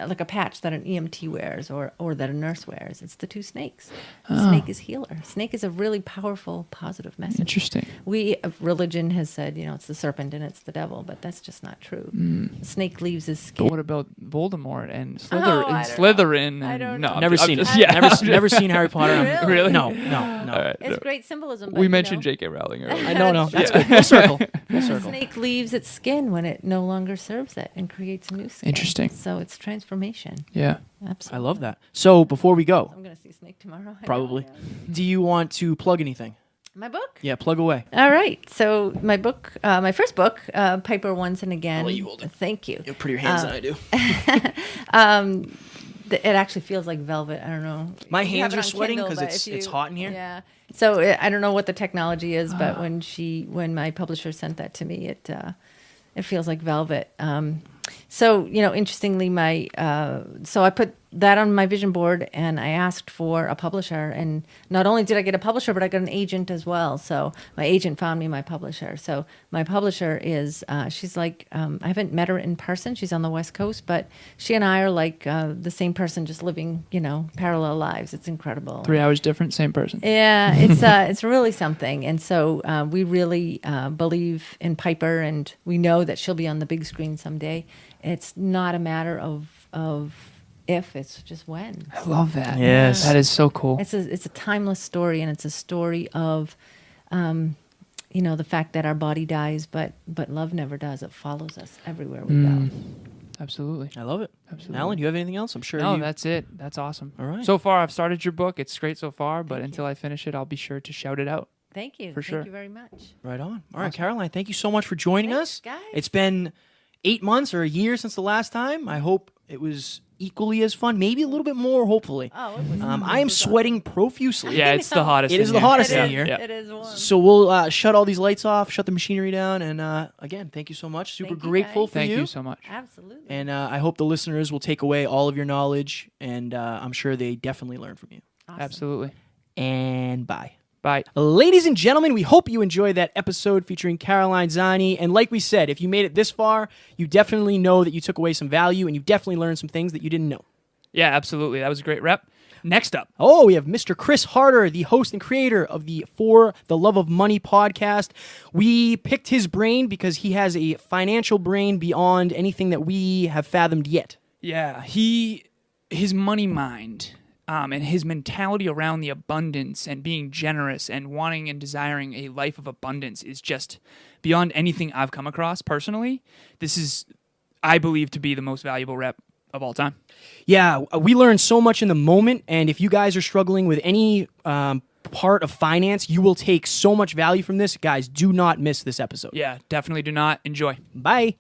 Speaker 3: like a patch that an EMT wears or that a nurse wears, it's the two snakes. Snake is healer. Snake is a really powerful, positive message.
Speaker 2: Interesting.
Speaker 3: Religion has said, it's the serpent and it's the devil, but that's just not true. The snake leaves his
Speaker 2: But
Speaker 3: skin.
Speaker 2: what about Voldemort and
Speaker 3: I don't know.
Speaker 2: Slytherin?
Speaker 3: I
Speaker 2: And,
Speaker 3: don't
Speaker 2: no,
Speaker 3: know.
Speaker 2: I'm
Speaker 1: Never
Speaker 2: ju- I'm
Speaker 1: seen it.
Speaker 2: just- Yeah.
Speaker 1: Never seen Harry Potter. I'm-
Speaker 3: Really?
Speaker 1: No.
Speaker 2: All right,
Speaker 3: It's
Speaker 2: no.
Speaker 3: great symbolism. But,
Speaker 2: We
Speaker 3: you
Speaker 2: mentioned
Speaker 3: know,
Speaker 2: J.K. Rowling earlier.
Speaker 1: I know. That's good. Full circle. Full circle.
Speaker 3: snake leaves its skin when it no longer serves it and creates a new skin.
Speaker 2: Interesting.
Speaker 3: So it's transformation.
Speaker 2: Yeah.
Speaker 3: Absolutely.
Speaker 1: I love that. So before we go,
Speaker 3: I'm going to see Snake tomorrow. I know,
Speaker 1: probably,
Speaker 3: yeah.
Speaker 1: do you want to plug anything?
Speaker 3: My book?
Speaker 1: Yeah, plug away.
Speaker 3: All right. So my book, my first book, Piper Once and Again.
Speaker 1: I'll let you hold it.
Speaker 3: Thank you.
Speaker 1: You have prettier hands than I do.
Speaker 3: It actually feels like velvet. I don't know.
Speaker 1: My
Speaker 3: You have
Speaker 1: hands
Speaker 3: it
Speaker 1: are
Speaker 3: on
Speaker 1: sweating
Speaker 3: Kindle,
Speaker 1: 'cause
Speaker 3: but
Speaker 1: it's-
Speaker 3: if
Speaker 1: it's hot in here.
Speaker 3: Yeah. So I don't know what the technology is, but when my publisher sent that to me, it feels like velvet. So interestingly, so I put that on my vision board, and I asked for a publisher, and not only did I get a publisher, but I got an agent as well. So my agent found me my publisher. So my publisher is she's like I haven't met her in person. She's on the West Coast, but she and I are like the same person, just living parallel lives. It's incredible.
Speaker 2: 3 hours different, same person.
Speaker 3: Yeah, it's really something. And so we really believe in Piper, and we know that she'll be on the big screen someday. It's not a matter of if, it's just when.
Speaker 2: I love that.
Speaker 1: Yes.
Speaker 2: That is so cool.
Speaker 3: It's a timeless story, and it's a story of the fact that our body dies, but love never does. It follows us everywhere we go.
Speaker 2: Absolutely.
Speaker 1: I love it.
Speaker 2: Absolutely.
Speaker 1: Alan, do you have anything else? I'm sure
Speaker 2: No,
Speaker 1: you...
Speaker 2: that's it. That's awesome.
Speaker 1: All right.
Speaker 2: So far, I've started your book. It's great so far, but
Speaker 3: Thank
Speaker 2: until I finish it, I'll be sure to shout it out.
Speaker 3: Thank you.
Speaker 2: For sure.
Speaker 3: Thank you very much.
Speaker 1: Right on. All right, Caroline, thank you so much for joining
Speaker 3: Thanks,
Speaker 1: us.
Speaker 3: guys.
Speaker 1: It's been 8 months or a year since the last time. I hope it was equally as fun, maybe a little bit more, hopefully.
Speaker 3: Oh, it was
Speaker 1: I am sweating profusely.
Speaker 2: Yeah, it's the hottest.
Speaker 1: It is
Speaker 2: in
Speaker 1: the
Speaker 2: here.
Speaker 1: hottest
Speaker 2: Yeah.
Speaker 1: in here.
Speaker 2: Yeah.
Speaker 3: It is warm.
Speaker 1: So we'll shut all these lights off, shut the machinery down, and again, thank you so much. Super
Speaker 3: Thank you,
Speaker 1: grateful
Speaker 3: guys.
Speaker 1: for
Speaker 2: Thank you so much.
Speaker 3: Absolutely.
Speaker 1: And I hope the listeners will take away all of your knowledge, and I'm sure they definitely learn from you.
Speaker 3: Awesome.
Speaker 2: Absolutely.
Speaker 1: And bye.
Speaker 2: Bye.
Speaker 1: Ladies and gentlemen, we hope you enjoyed that episode featuring Caroline Zani. And like we said, if you made it this far, you definitely know that you took away some value, and you definitely learned some things that you didn't know.
Speaker 2: Yeah, absolutely. That was a great rep. Next up.
Speaker 1: Oh, we have Mr. Chris Harder, the host and creator of the For the Love of Money podcast. We picked his brain because he has a financial brain beyond anything that we have fathomed yet.
Speaker 2: Yeah, his money mind and his mentality around the abundance and being generous and wanting and desiring a life of abundance is just beyond anything I've come across personally. This is, I believe, to be the most valuable rep of all time.
Speaker 1: Yeah, we learned so much in the moment, and if you guys are struggling with any part of finance, you will take so much value from this. Guys, do not miss this episode.
Speaker 2: Yeah, definitely do not. Enjoy.
Speaker 1: Bye.